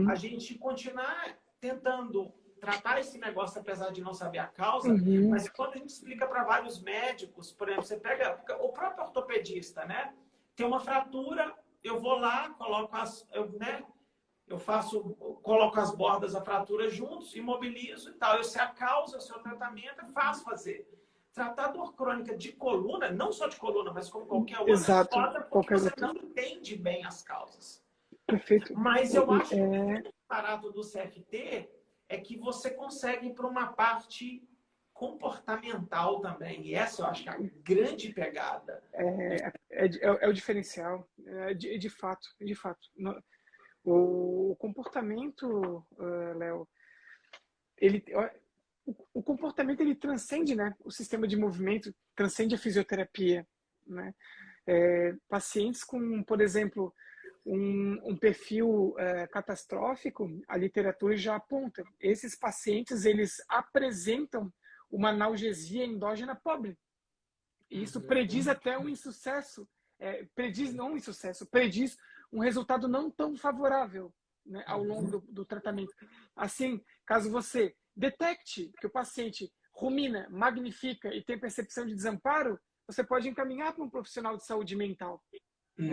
a gente continuar tentando tratar esse negócio, apesar de não saber a causa, mas quando a gente explica para vários médicos, por exemplo, você pega o próprio ortopedista, né? Tem uma fratura, eu vou lá, coloco coloco as bordas da fratura juntos, imobilizo e tal. Eu sei a causa, o seu tratamento, é fácil fazer. Tratar dor crônica de coluna, não só de coluna, mas como qualquer outra, é foda porque você não entende bem as causas. Perfeito. Mas eu acho que o barato do CFT é que você consegue ir para uma parte comportamental também. E essa eu acho que é a grande pegada. É o diferencial. De fato. O comportamento, Léo, o comportamento ele transcende, né, o sistema de movimento, transcende a fisioterapia, né? Pacientes com, por exemplo, um perfil catastrófico, a literatura já aponta. Esses pacientes eles apresentam uma analgesia endógena pobre. E isso prediz até um insucesso, prediz um resultado não tão favorável, né, ao longo do tratamento. Assim, caso você detecte que o paciente rumina, magnifica e tem percepção de desamparo, você pode encaminhar para um profissional de saúde mental.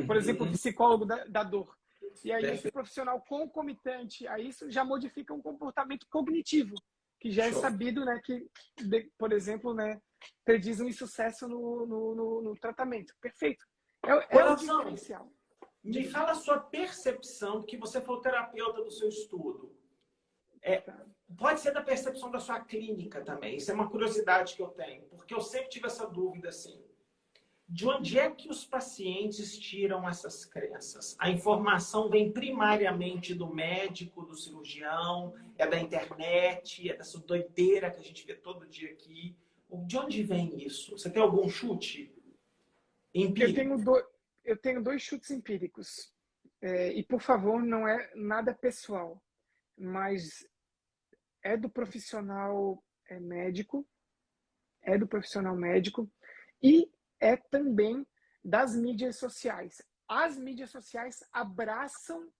Por exemplo, o psicólogo da dor. E aí esse profissional concomitante a isso já modifica um comportamento cognitivo, que já é sabido, né, que, por exemplo, né, prediz um insucesso no tratamento. Perfeito. É o diferencial. Me fala a sua percepção, que você foi o terapeuta do seu estudo. Pode ser da percepção da sua clínica também. Isso é uma curiosidade que eu tenho, porque eu sempre tive essa dúvida assim. De onde é que os pacientes tiram essas crenças? A informação vem primariamente do médico, do cirurgião, é da internet, é dessa doideira que a gente vê todo dia aqui. De onde vem isso? Você tem algum chute empírico? Eu tenho 2 chutes empíricos. E, por favor, não é nada pessoal, mas é do profissional médico, e é também das mídias sociais. As mídias sociais abraçam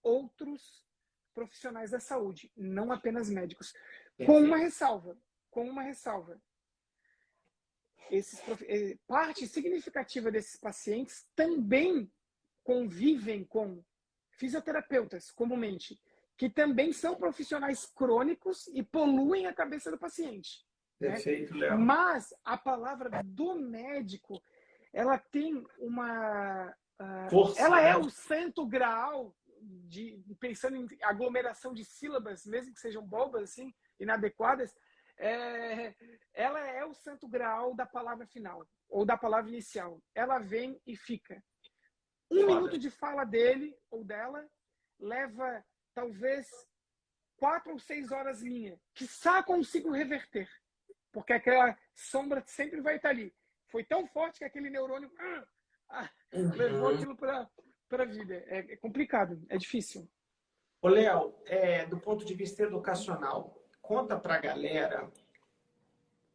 outros profissionais da saúde, não apenas médicos. Com uma ressalva. Parte significativa desses pacientes também convivem com fisioterapeutas, comumente, que também são profissionais crônicos e poluem a cabeça do paciente. Perfeito, Léo. Mas a palavra do médico, ela tem uma... força, ela né? é o santo graal, pensando em aglomeração de sílabas, mesmo que sejam bobas, assim, inadequadas, ela é o santo graal da palavra final, ou da palavra inicial. Ela vem e fica. Um minuto de fala dele ou dela leva talvez 4 ou 6 horas minha, que só consigo reverter, porque aquela sombra sempre vai estar ali. Foi tão forte que aquele neurônio levou aquilo para a vida. É complicado, é difícil. Ô, Léo, do ponto de vista educacional, conta para a galera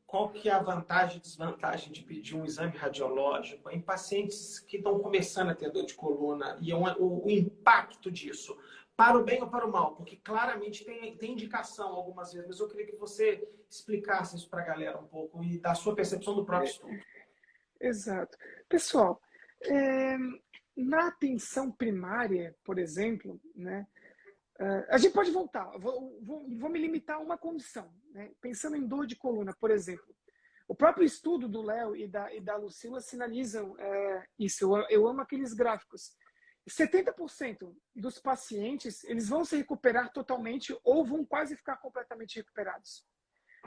qual que é a vantagem e desvantagem de pedir um exame radiológico em pacientes que estão começando a ter dor de coluna e o impacto disso, para o bem ou para o mal, porque claramente tem indicação algumas vezes, mas eu queria que você explicasse isso para a galera um pouco e da sua percepção do próprio estudo. Exato. Pessoal, na atenção primária, por exemplo, né, a gente pode voltar. Vou me limitar a uma condição. Né? Pensando em dor de coluna, por exemplo. O próprio estudo do Léo e da Lucila sinalizam isso. Eu amo aqueles gráficos. 70% dos pacientes eles vão se recuperar totalmente ou vão quase ficar completamente recuperados.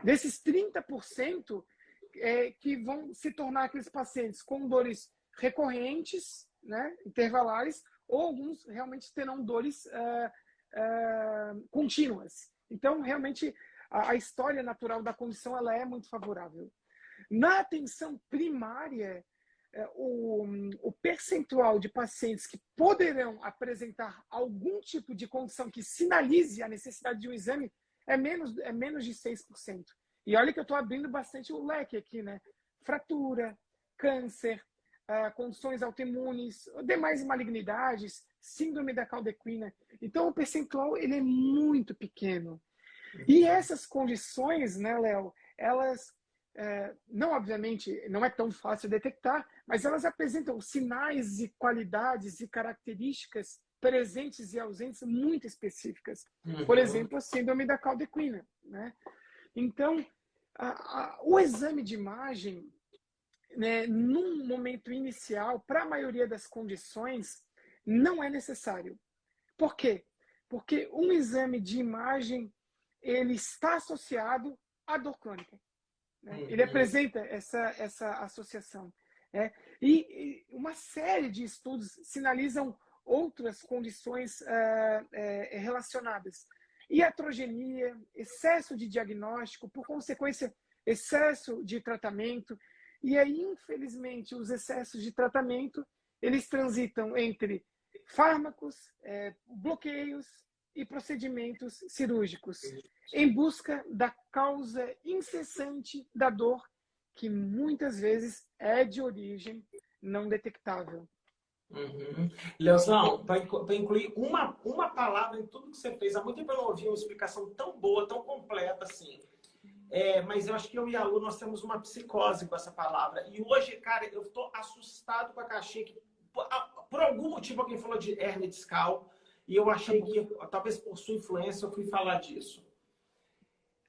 Desses 30%, que vão se tornar aqueles pacientes com dores recorrentes, né, intervalares, ou alguns realmente terão dores contínuas. Então, realmente, a história natural da condição ela é muito favorável. Na atenção primária, o percentual de pacientes que poderão apresentar algum tipo de condição que sinalize a necessidade de um exame é menos de 6%. E olha que eu estou abrindo bastante o leque aqui, né? Fratura, câncer, condições autoimunes, demais malignidades, síndrome da caldequina. Então, o percentual ele é muito pequeno. E essas condições, né, Léo, elas, não, obviamente, não é tão fácil detectar, mas elas apresentam sinais e qualidades e características presentes e ausentes muito específicas. Por exemplo, a síndrome da caldequina, né? Então, o exame de imagem, né, num momento inicial, para a maioria das condições, não é necessário. Por quê? Porque um exame de imagem ele está associado à dor crônica. Né? Ele apresenta essa associação. Né? E uma série de estudos sinalizam outras condições relacionadas. Iatrogenia, excesso de diagnóstico, por consequência, excesso de tratamento. E aí, infelizmente, os excessos de tratamento, eles transitam entre fármacos, bloqueios e procedimentos cirúrgicos, em busca da causa incessante da dor, que muitas vezes é de origem não detectável. Leozão, para incluir uma palavra em tudo que você fez, há muito tempo eu não ouvi uma explicação tão boa, tão completa assim. Mas eu acho que eu e a Lu, nós temos uma psicose com essa palavra. E hoje, cara, eu estou assustado com a caixinha que, por algum motivo, alguém falou de hérnia discal e eu achei que, talvez por sua influência, eu fui falar disso.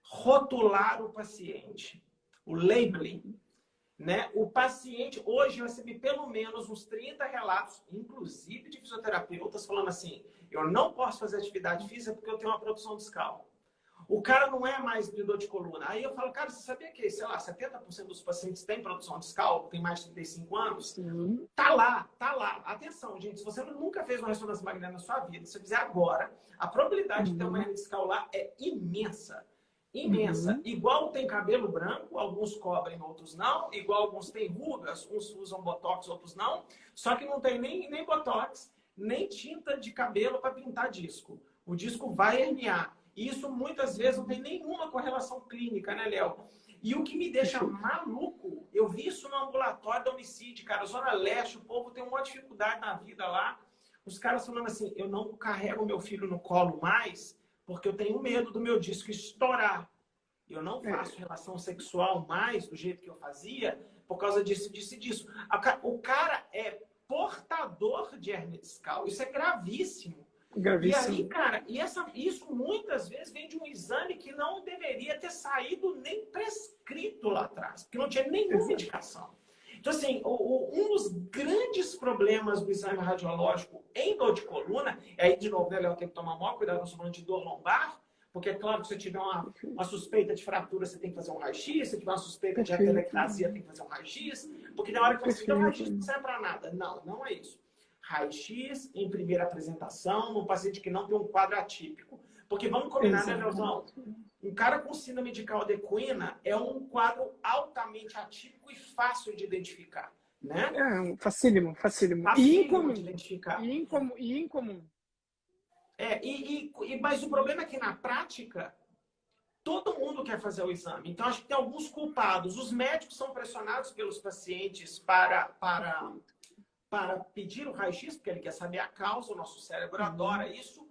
Rotular o paciente, o labeling. Né? O paciente, hoje eu recebi pelo menos uns 30 relatos, inclusive de fisioterapeutas, falando assim, eu não posso fazer atividade física porque eu tenho uma produção discal. O cara não é mais de dor de coluna. Aí eu falo, cara, você sabia que, sei lá, 70% dos pacientes têm produção discal, tem mais de 35 anos? Sim. Tá lá, tá lá. Atenção, gente, se você nunca fez uma ressonância magnética na sua vida, se você fizer agora, a probabilidade de ter uma hernia discal lá é imensa. Imensa. Igual tem cabelo branco, alguns cobrem, outros não. Igual alguns têm rugas, uns usam botox, outros não. Só que não tem nem botox, nem tinta de cabelo para pintar disco. O disco vai herniar. E isso muitas vezes não tem nenhuma correlação clínica, né, Léo? E o que me deixa maluco, eu vi isso no ambulatório da Unicid, cara, Zona Leste, o povo tem uma dificuldade na vida lá. Os caras falando assim, eu não carrego meu filho no colo mais, porque eu tenho medo do meu disco estourar. Eu não faço relação sexual mais do jeito que eu fazia por causa disso, disso e disso. O cara é portador de hernia discal. Isso é gravíssimo. Gravíssimo. E aí, cara, isso muitas vezes vem de um exame que não deveria ter saído nem prescrito lá atrás, porque não tinha nenhuma indicação. Então, assim, um dos grandes problemas do exame radiológico em dor de coluna, aí, de novo, né, Léo, tem que tomar maior cuidado, nós falando de dor lombar, Porque é claro que se você tiver uma suspeita de fratura, você tem que fazer um raio-x. Se tiver uma suspeita de Perfeito. atelectasia, tem que fazer um raio-x. Porque na hora que você o raio-x não serve para nada. Não, não é isso. Raio-x em primeira apresentação, num paciente que não tem um quadro atípico. Porque vamos combinar, né, Leozão? Um cara com síndrome de Caldequina é um quadro altamente atípico e fácil de identificar, né? É, facílimo, facílimo. Facílimo de identificar. E incomum. Mas o problema é que na prática, todo mundo quer fazer o exame. Então, acho que tem alguns culpados. Os médicos são pressionados pelos pacientes para pedir o raio-x, porque ele quer saber a causa, o nosso cérebro adora isso.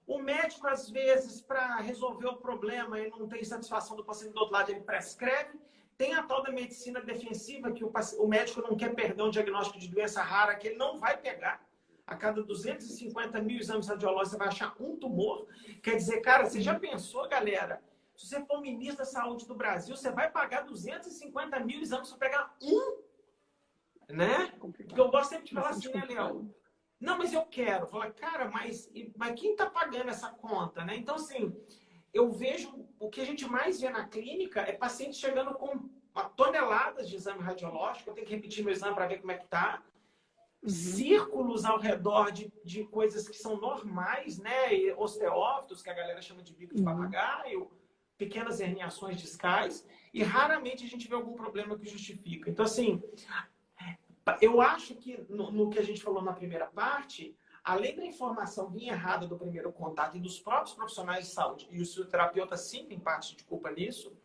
O médico, às vezes, para resolver o problema e não tem satisfação do paciente do outro lado, ele prescreve. Tem a tal da medicina defensiva, que o médico não quer perder um diagnóstico de doença rara, que ele não vai pegar. A cada 250 mil exames radiológicos, você vai achar um tumor. Quer dizer, cara, você já pensou, galera? Se você for ministro da Saúde do Brasil, você vai pagar 250 mil exames para pegar um? Né? Porque eu gosto sempre de falar assim, né, Léo? Não, mas eu quero. Falar, cara, mas quem está pagando essa conta, né? Então, assim, eu vejo o que a gente mais vê na clínica é paciente chegando com toneladas de exame radiológico. Eu tenho que repetir meu exame para ver como é que tá. Círculos ao redor de coisas que são normais, né? E osteófitos, que a galera chama de bico de papagaio, pequenas herniações discais, e raramente a gente vê algum problema que justifica. Então, assim, eu acho que no que a gente falou na primeira parte, além da informação vir errada do primeiro contato e dos próprios profissionais de saúde, e o fisioterapeuta sim tem parte de culpa nisso,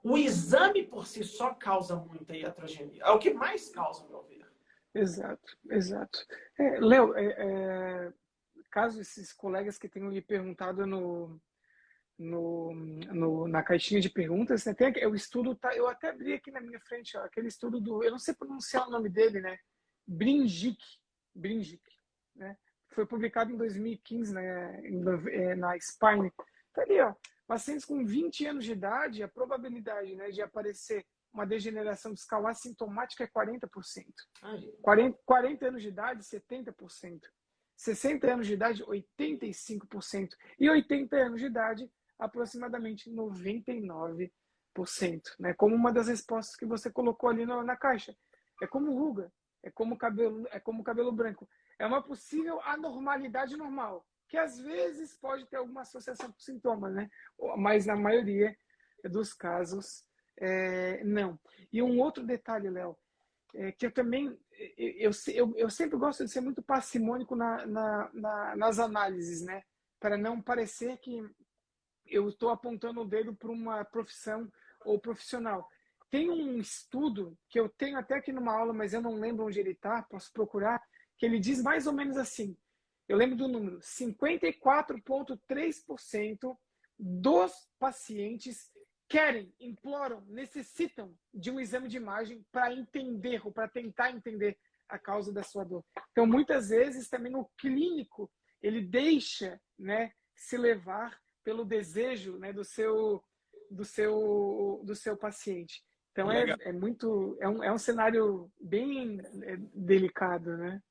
o exame por si só causa muita iatrogenia. É o que mais causa, ao meu ver. Exato, exato. Léo, caso esses colegas que tenham lhe perguntado na caixinha de perguntas, né, tem o estudo, eu até abri aqui na minha frente, ó, aquele estudo eu não sei pronunciar o nome dele, né? Bringic, né? Foi publicado em 2015 na Spine. Tá ali, ó, pacientes com 20 anos de idade, a probabilidade, né, de aparecer uma degeneração discal assintomática é 40%. 40 anos de idade, 70%. 60 anos de idade, 85%. E 80 anos de idade, aproximadamente 99%. Né? Como uma das respostas que você colocou ali na caixa. É como ruga, é como cabelo branco. É uma possível anormalidade normal, que às vezes pode ter alguma associação com sintomas, né? Mas na maioria dos casos, não. E um outro detalhe, Léo, que eu também eu sempre gosto de ser muito parcimônico nas análises, né? Para não parecer que eu estou apontando o dedo para uma profissão ou profissional. Tem um estudo que eu tenho até aqui numa aula, mas eu não lembro onde ele está, posso procurar, que ele diz mais ou menos assim, eu lembro do número, 54,3% dos pacientes querem, imploram, necessitam de um exame de imagem para entender ou para tentar entender a causa da sua dor. Então, muitas vezes, também o clínico, ele deixa, né, se levar pelo desejo, né, do seu paciente. Então, é um cenário bem delicado, né?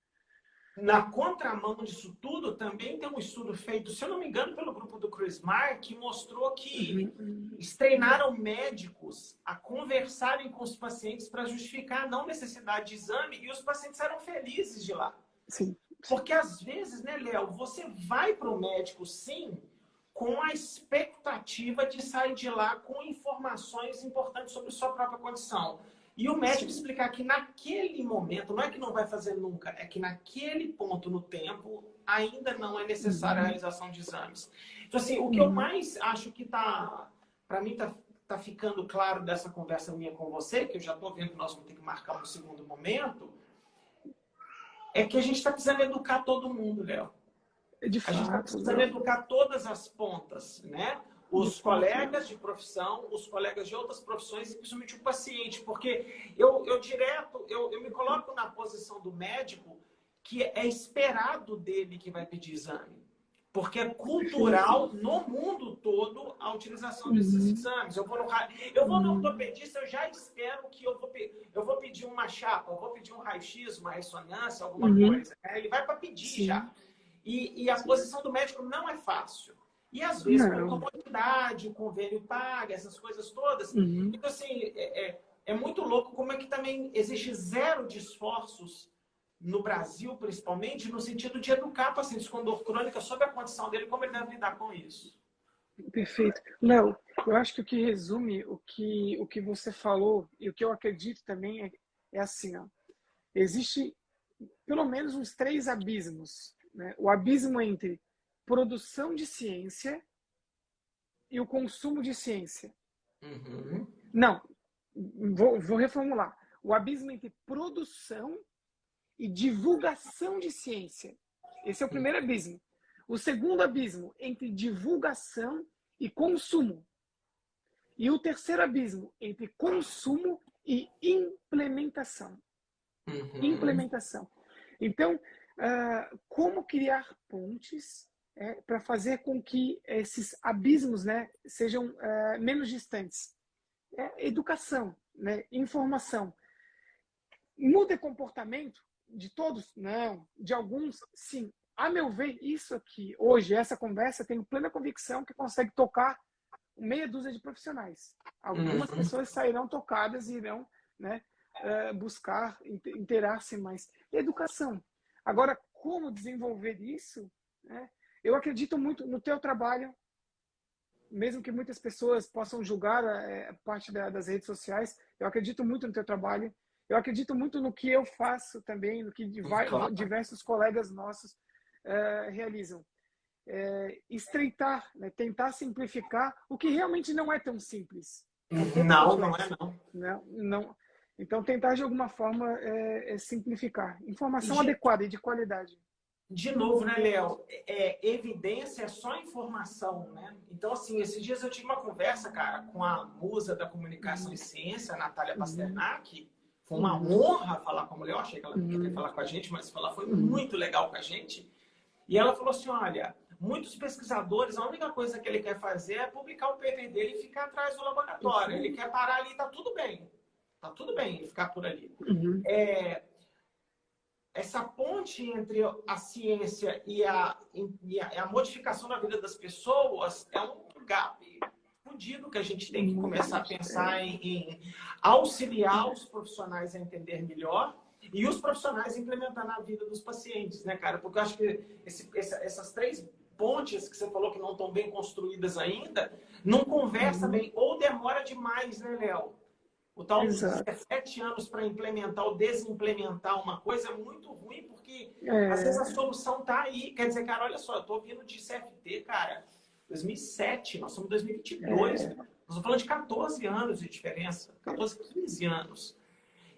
Na contramão disso tudo, também tem um estudo feito, se eu não me engano, pelo grupo do Chris Marr, que mostrou que eles treinaram médicos a conversarem com os pacientes para justificar a não necessidade de exame e os pacientes eram felizes de lá. Sim. Porque às vezes, né, Léo, você vai para o médico, sim, com a expectativa de sair de lá com informações importantes sobre sua própria condição. E o médico explicar que naquele momento, não é que não vai fazer nunca, é que naquele ponto no tempo ainda não é necessária a realização de exames. Então, assim, o que eu mais acho que para mim tá ficando claro dessa conversa minha com você, que eu já estou vendo que nós vamos ter que marcar um segundo momento, é que a gente está precisando educar todo mundo, Léo. A gente está precisando educar todas as pontas, né? Os colegas de profissão, os colegas de outras profissões e principalmente o paciente. Porque eu me coloco na posição do médico que é esperado dele que vai pedir exame. Porque é cultural no mundo todo a utilização desses exames. Eu vou no ortopedista, eu já espero que eu vou pedir uma chapa, eu vou pedir um raio-x, uma ressonância, alguma coisa. Ele vai para pedir já. E a posição do médico não é fácil. E às vezes por Não. comodidade, o convênio paga, essas coisas todas. Uhum. Então, assim, é muito louco como é que também existe zero de esforços no Brasil, principalmente, no sentido de educar pacientes com dor crônica sobre a condição dele e como ele deve lidar com isso. Perfeito. Léo, eu acho que o que resume o que você falou e o que eu acredito também é assim, ó. Existe pelo menos uns três abismos, né? O abismo entre produção de ciência e o consumo de ciência. Uhum. Não, vou reformular. O abismo entre produção e divulgação de ciência. Esse é o primeiro abismo. O segundo abismo entre divulgação e consumo. E o terceiro abismo entre consumo e implementação. Uhum. Implementação. Então, como criar pontes para fazer com que esses abismos, né, sejam menos distantes? Educação, né, informação. Muda comportamento de todos? Não. De alguns, sim. A meu ver, isso aqui, hoje, essa conversa, tenho plena convicção que consegue tocar meia dúzia de profissionais. Algumas Uhum. pessoas sairão tocadas e irão, né, buscar interar-se mais. Educação. Agora, como desenvolver isso? Né? Eu acredito muito no teu trabalho, mesmo que muitas pessoas possam julgar a parte das redes sociais, eu acredito muito no teu trabalho. Eu acredito muito no que eu faço também, no que Claro. diversos colegas nossos realizam. Estreitar, né? Tentar simplificar o que realmente não é tão simples. É um pouco Não, não é complexo. não. Não, não. Então, tentar de alguma forma simplificar. E Informação adequada e de qualidade. de novo, né, Léo? Evidência é só informação, né? Então, assim, esses dias eu tive uma conversa, cara, com a musa da comunicação e ciência, a Natália Uhum, Pasternak. Foi uma uhum, honra falar com a mulher. Eu achei que ela não queria uhum, falar com a gente, mas falar foi uhum, muito legal com a gente. E ela falou assim: olha, muitos pesquisadores, a única coisa que ele quer fazer é publicar o paper dele e ficar atrás do laboratório. Ele quer parar ali, tá tudo bem. Tá tudo bem ele ficar por ali. uhum, Essa ponte entre a ciência e a modificação da vida das pessoas é um gap fudido que a gente tem que muito começar a grande. pensar em auxiliar os profissionais a entender melhor e os profissionais implementar na vida dos pacientes, né, cara? Porque eu acho que essas três pontes que você falou que não estão bem construídas ainda, não conversa Uhum, bem ou demora demais, né, Léo? O tal dos exato. 17 anos para implementar ou desimplementar uma coisa é muito ruim, porque às vezes a É, solução está aí. Quer dizer, cara, olha só, eu estou vindo de CFT, cara, 2007, nós somos 2022, nós é, estamos falando de 14 anos de diferença, 14, 15 anos.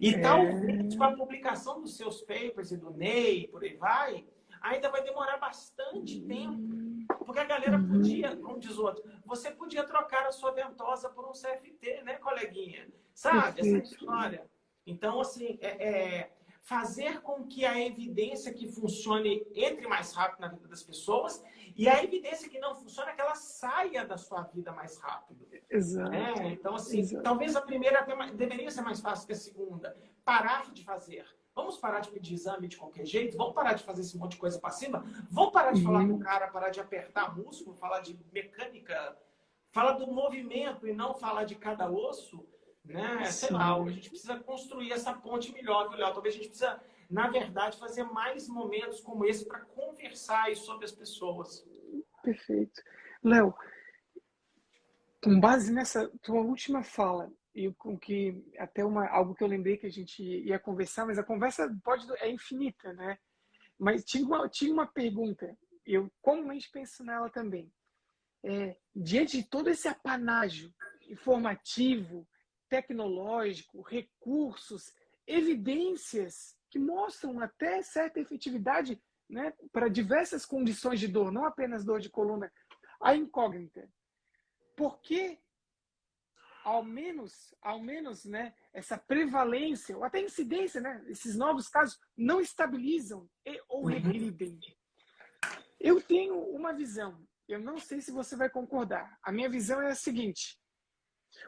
E talvez com é, a publicação dos seus papers e do Ney, por aí vai, ainda vai demorar bastante tempo. Porque a galera uhum, podia, como diz o outro, você podia trocar a sua ventosa por um CFT, né, coleguinha? Sabe? Essa perfeito. história. Então, assim, fazer com que a evidência que funcione entre mais rápido na vida das pessoas e a evidência que não funciona, que ela saia da sua vida mais rápido. Exato, Então, assim, exato. talvez a primeira deveria ser mais fácil que a segunda. Parar de fazer. Vamos parar de pedir exame de qualquer jeito? Vamos parar de fazer esse monte de coisa passiva? Vamos parar de falar com o Uhum, cara, parar de apertar músculo, falar de mecânica, falar do movimento e não falar de cada osso? Né? Sei lá, a sim, gente precisa construir essa ponte melhor, viu, Léo? Talvez a gente precisa, na verdade, fazer mais momentos como esse para conversar aí sobre as pessoas. perfeito. Léo, com base nessa tua última fala, e com que até algo que eu lembrei que a gente ia conversar, mas a conversa é infinita, né? Mas tinha uma pergunta, eu comumente penso nela também. Diante de todo esse apanágio informativo, tecnológico, recursos, evidências que mostram até certa efetividade, né, para diversas condições de dor, não apenas dor de coluna, a incógnita. Por que ao menos, né, essa prevalência ou até incidência, né, esses novos casos não estabilizam ou Uhum. regridem? Eu tenho uma visão, eu não sei se você vai concordar. A minha visão é a seguinte: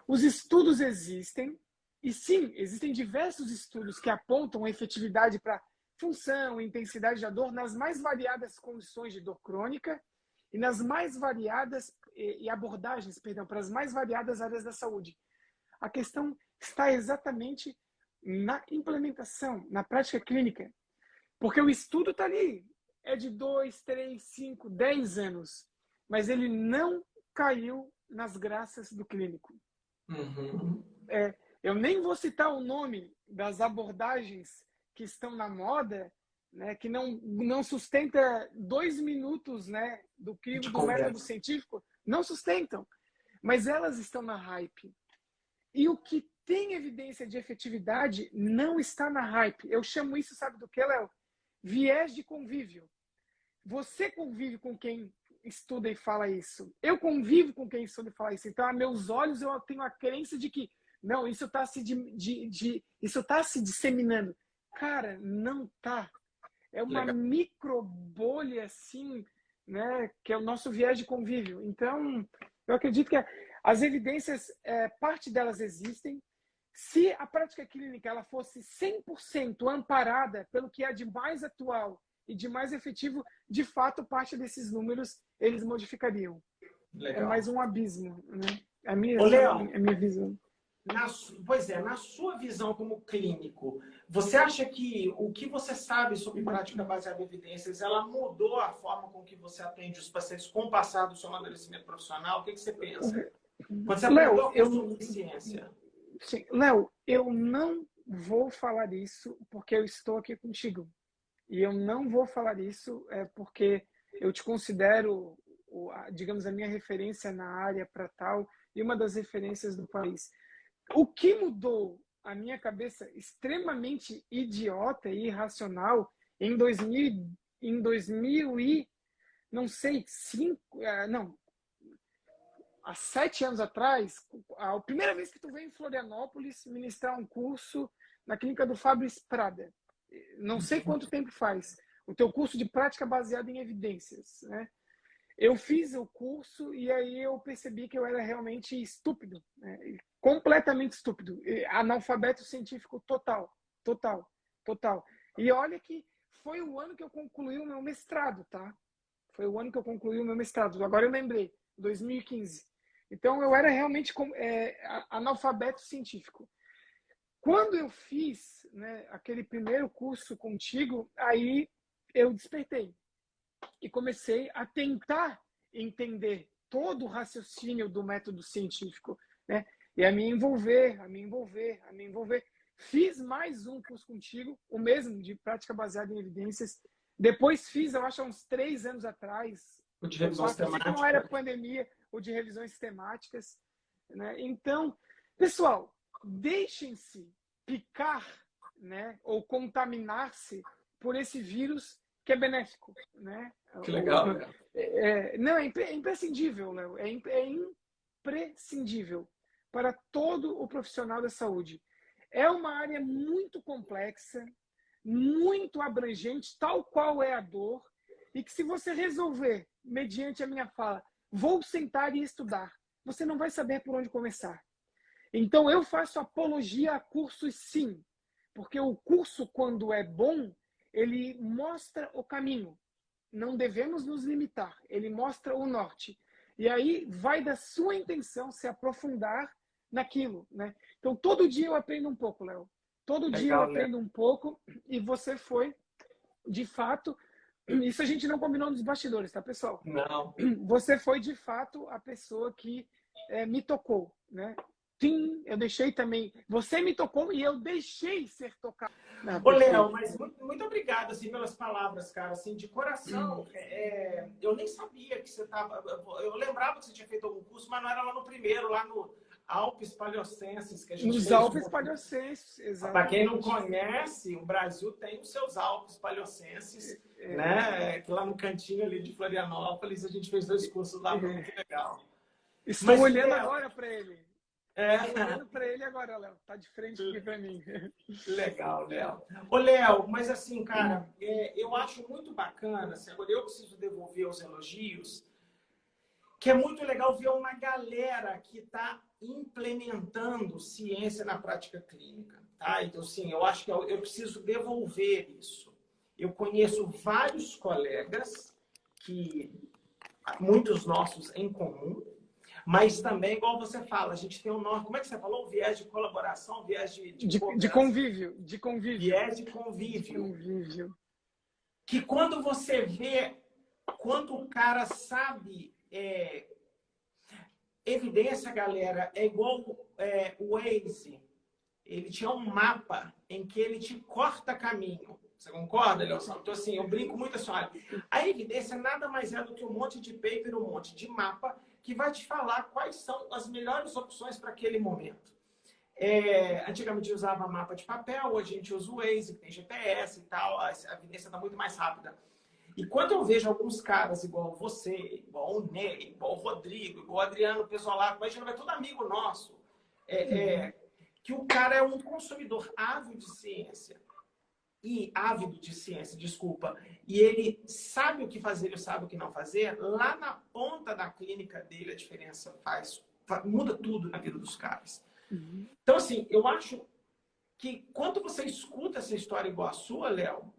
os estudos existem, e sim, existem diversos estudos que apontam a efetividade para função e intensidade da dor nas mais variadas condições de dor crônica, e nas mais variadas e abordagens, perdão, para as mais variadas áreas da saúde. A questão está exatamente na implementação, na prática clínica. Porque o estudo está ali, é de 2, 3, 5, 10 anos, mas ele não caiu nas graças do clínico. Uhum. Eu nem vou citar o nome das abordagens que estão na moda, né, que não sustenta 2 minutos, né, do crivo do método científico, não sustentam, mas elas estão na hype. E o que tem evidência de efetividade não está na hype. Eu chamo isso, sabe do que, Léo? Viés de convívio. Você convive com quem estuda e fala isso. Eu convivo com quem estuda e fala isso. Então, a meus olhos, eu tenho a crença de que não, isso está isso tá se disseminando. Cara, não tá. É uma micro bolha, assim, né, que é o nosso viés de convívio. Então, eu acredito que as evidências, parte delas existem. Se a prática clínica ela fosse 100% amparada pelo que é de mais atual e de mais efetivo, de fato, parte desses números eles modificariam. Legal. É mais um abismo, né? É a minha visão. Na sua visão como clínico, você acha que o que você sabe sobre prática baseada em evidências, ela mudou a forma com que você atende os pacientes com o passar do seu amadurecimento profissional? O que você pensa? Quando você aprendeu a consumir ciência? Sim, Léo, eu não vou falar isso porque eu estou aqui contigo. E eu não vou falar isso porque eu te considero, digamos, a minha referência na área para tal e uma das referências do país. O que mudou a minha cabeça extremamente idiota e irracional em 2000 e, não sei, há 7 anos atrás, a primeira vez que tu veio em Florianópolis ministrar um curso na clínica do Fábio Prada. Não sei quanto tempo faz. O teu curso de prática baseada em evidências, né? Eu fiz o curso e aí eu percebi que eu era realmente estúpido, né? Completamente estúpido. Analfabeto científico total. E olha que foi o ano que eu concluí o meu mestrado, tá? Foi o ano que eu concluí o meu mestrado. Agora eu lembrei, 2015. Então, eu era realmente analfabeto científico. Quando eu fiz, né, aquele primeiro curso contigo, aí eu despertei e comecei a tentar entender todo o raciocínio do método científico, né? E a me envolver. Fiz mais um curso contigo, o mesmo, de prática baseada em evidências. Depois fiz, eu acho, há uns 3 anos atrás. O de revisão sistemática. Não era pandemia, o de revisões sistemáticas, né? Então, pessoal, deixem-se picar, né, ou contaminar-se por esse vírus que é benéfico, né? Que legal. Não, é imprescindível, Léo. É imprescindível para todo o profissional da saúde. É uma área muito complexa, muito abrangente, tal qual é a dor, e que se você resolver, mediante a minha fala, vou sentar e estudar, você não vai saber por onde começar. Então, eu faço apologia a cursos, sim, porque o curso, quando é bom, ele mostra o caminho. Não devemos nos limitar. Ele mostra o norte. E aí vai da sua intenção se aprofundar naquilo, né? Então, todo dia eu aprendo um pouco, Léo. Todo dia eu aprendo um pouco. E você foi, de fato... Isso a gente não combinou nos bastidores, tá, pessoal? Não. Você foi, de fato, a pessoa que me tocou, né? Sim, eu deixei também. Você me tocou e eu deixei ser tocado. Ô, Léo, mas muito obrigado assim, pelas palavras, cara. Assim, de coração, eu nem sabia que você estava. Eu lembrava que você tinha feito algum curso, mas não era lá no primeiro, lá no Alpes Paleocenses, que a gente Nos fez. Alpes Paleocenses, exatamente. Para quem não conhece, o Brasil tem os seus Alpes Paleocenses, né? Que lá no cantinho ali de Florianópolis, a gente fez 2 cursos lá, foi muito legal. Estou olhando agora para ele. Estou olhando para ele agora, Léo. Tá de frente aqui para mim. Legal, Léo. Ô, Léo, mas assim, cara, eu acho muito bacana, assim, agora eu preciso devolver os elogios, que é muito legal ver uma galera que está implementando ciência na prática clínica, tá? Então, assim, eu acho que eu preciso devolver isso. Eu conheço vários colegas que muitos nossos em comum, mas também, igual você fala, a gente tem um nome, como é que você falou? O viés de colaboração, viés de De cooperação, convívio, de convívio. viés de De convívio. convívio. Que quando você vê, quando o cara sabe, evidência, galera, é igual o Waze. Ele tinha um mapa em que ele te corta caminho. Você concorda, Leoção? Então, assim, eu brinco muito assim, olha, a evidência nada mais é do que um monte de paper, um monte de mapa que vai te falar quais são as melhores opções para aquele momento. Antigamente usava mapa de papel, hoje a gente usa o Waze, que tem GPS e tal, a evidência está muito mais rápida. E quando eu vejo alguns caras igual você, igual o Ney, igual o Rodrigo, igual o Adriano Pesolato, imagina, é todo amigo nosso, que o cara é um consumidor ávido de ciência, desculpa, e ele sabe o que fazer, ele sabe o que não fazer, lá na ponta da clínica dele a diferença muda tudo na vida dos caras. Então, assim, eu acho que quando você escuta essa história igual a sua, Léo,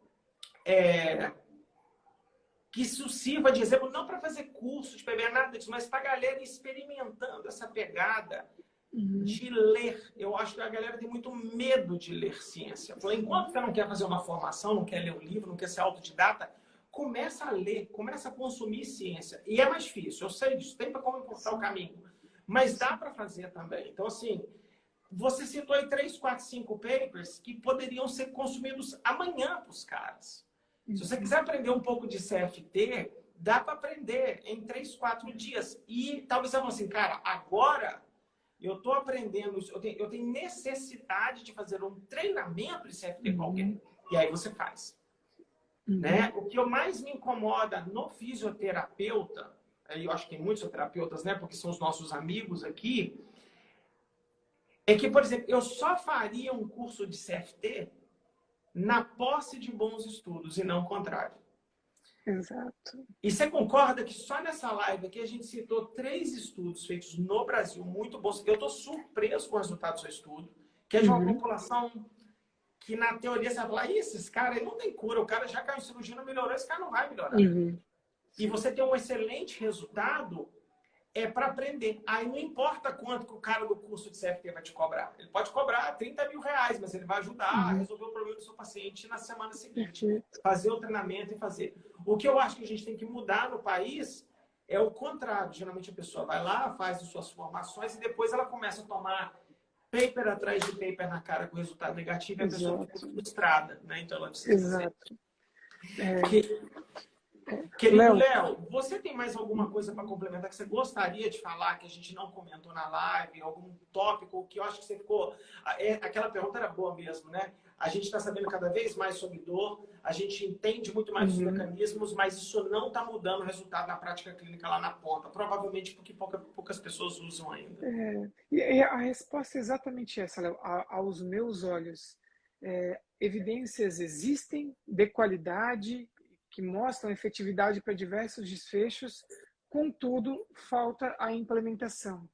que isso sirva de exemplo, não para fazer curso de PBA, nada disso, mas para a galera experimentando essa pegada de ler. Eu acho que a galera tem muito medo de ler ciência. Enquanto você não quer fazer uma formação, não quer ler um livro, não quer ser autodidata, começa a ler, começa a consumir ciência. E é mais difícil, eu sei disso, tem para como encurtar o caminho. Mas dá para fazer também. Então, assim, você citou aí 3, 4, 5 papers que poderiam ser consumidos amanhã para os caras. Se você quiser aprender um pouco de CFT, dá para aprender em 3, 4 dias. E talvez você fale assim, cara, agora eu estou aprendendo isso, eu tenho necessidade de fazer um treinamento de CFT com alguém. E aí você faz. Né? O que mais me incomoda no fisioterapeuta, aí eu acho que tem muitos fisioterapeutas, né, porque são os nossos amigos aqui, é que, por exemplo, eu só faria um curso de CFT na posse de bons estudos e não o contrário. Exato. E você concorda que só nessa live aqui a gente citou 3 estudos feitos no Brasil muito bons. Eu estou surpreso com o resultado do seu estudo, que é de uma população que na teoria você vai falar, esses caras não tem cura, o cara já caiu em cirurgia, não melhorou, esse cara não vai melhorar. E você tem um excelente resultado para aprender. Aí não importa quanto que o cara do curso de CFT vai te cobrar. Ele pode cobrar 30 mil reais, mas ele vai ajudar a resolver o problema do seu paciente na semana seguinte. Fazer o treinamento e fazer. O que eu acho que a gente tem que mudar no país é o contrário. Geralmente a pessoa vai lá, faz as suas formações e depois ela começa a tomar paper atrás de paper na cara com resultado negativo e a pessoa fica frustrada. Né? Então ela precisa Querido Léo, você tem mais alguma coisa para complementar que você gostaria de falar que a gente não comentou na live? Algum tópico que eu acho que você ficou... Aquela pergunta era boa mesmo, né? A gente está sabendo cada vez mais sobre dor, a gente entende muito mais os mecanismos, mas isso não está mudando o resultado na prática clínica lá na ponta. Provavelmente porque poucas pessoas usam ainda. E a resposta é exatamente essa, Léo. Aos meus olhos, evidências existem de qualidade, que mostram efetividade para diversos desfechos, contudo, falta a implementação.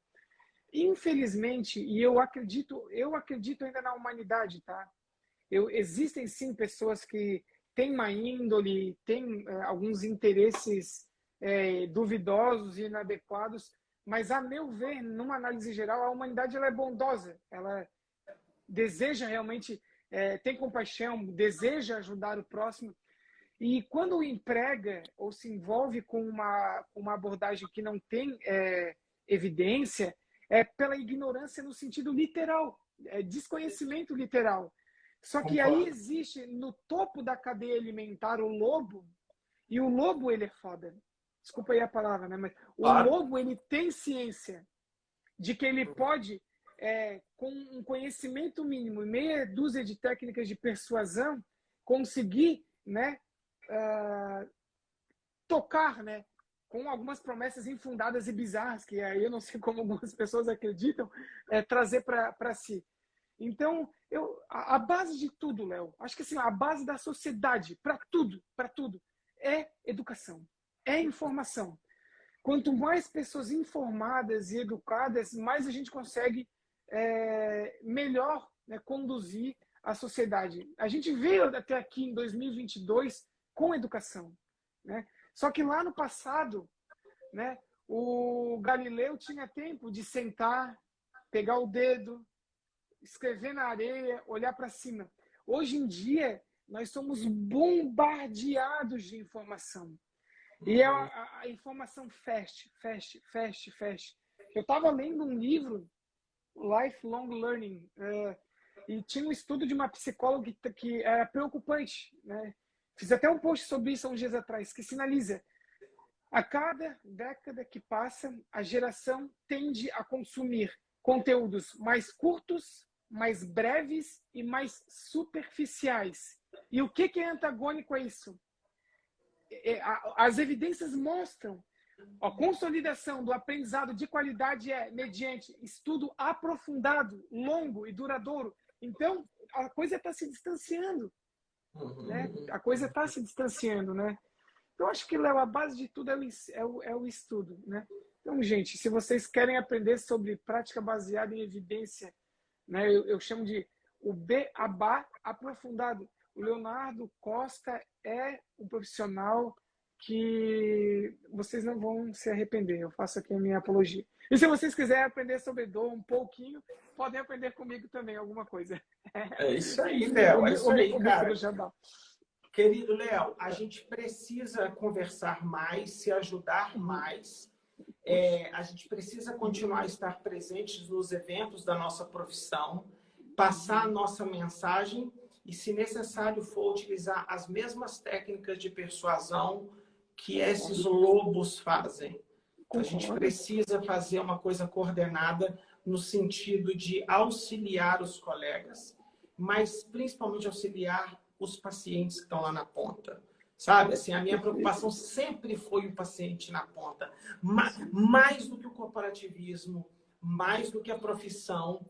Infelizmente, e eu acredito ainda na humanidade, tá? Existem sim pessoas que têm má índole, têm alguns interesses duvidosos e inadequados, mas, a meu ver, numa análise geral, a humanidade ela é bondosa, ela deseja realmente, tem compaixão, deseja ajudar o próximo. E quando emprega ou se envolve com uma abordagem que não tem evidência, é pela ignorância no sentido literal, desconhecimento literal. Só que aí existe no topo da cadeia alimentar o lobo, e o lobo ele é foda. Desculpa aí a palavra, né? Mas o lobo ele tem ciência de que ele pode, com um conhecimento mínimo, meia dúzia de técnicas de persuasão, conseguir, né? Tocar, né, com algumas promessas infundadas e bizarras, que aí eu não sei como algumas pessoas acreditam, trazer para si. Então, a base de tudo, Léo, acho que assim, a base da sociedade, para tudo, é educação, é informação. Quanto mais pessoas informadas e educadas, mais a gente consegue melhor, né, conduzir a sociedade. A gente veio até aqui em 2022 com educação, né? Só que lá no passado, né? O Galileu tinha tempo de sentar, pegar o dedo, escrever na areia, olhar para cima. Hoje em dia, nós somos bombardeados de informação. E a informação fast. Eu estava lendo um livro, Lifelong Learning, e tinha um estudo de uma psicóloga que era preocupante, né? Fiz até um post sobre isso há uns dias atrás, que sinaliza: a cada década que passa, a geração tende a consumir conteúdos mais curtos, mais breves e mais superficiais. E o que é antagônico a isso? As evidências mostram a consolidação do aprendizado de qualidade mediante estudo aprofundado, longo e duradouro. Então, a coisa está se distanciando, né? A coisa está se distanciando, né? Eu acho que, Léo, a base de tudo é o estudo, né? Então, gente, se vocês querem aprender sobre prática baseada em evidência, né? Eu chamo de o beabá aprofundado. O Leonardo Costa é um profissional que vocês não vão se arrepender. Eu faço aqui a minha apologia. E se vocês quiserem aprender sobre dor um pouquinho, podem aprender comigo também alguma coisa. É isso aí, Léo. É isso aí, cara. Jabá. Querido Léo, a gente precisa conversar mais, se ajudar mais. A gente precisa continuar a estar presentes nos eventos da nossa profissão, passar a nossa mensagem e, se necessário for, utilizar as mesmas técnicas de persuasão que esses lobos fazem. Então, a gente precisa fazer uma coisa coordenada no sentido de auxiliar os colegas, mas principalmente auxiliar os pacientes que estão lá na ponta. Sabe? Assim, a minha preocupação sempre foi o paciente na ponta. Mais do que o corporativismo, mais do que a profissão.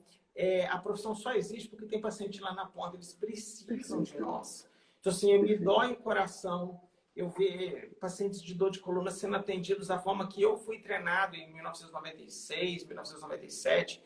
A profissão só existe porque tem paciente lá na ponta. Eles precisam de nós. Então, assim, me dói o coração eu ver pacientes de dor de coluna sendo atendidos da forma que eu fui treinado em 1996, 1997,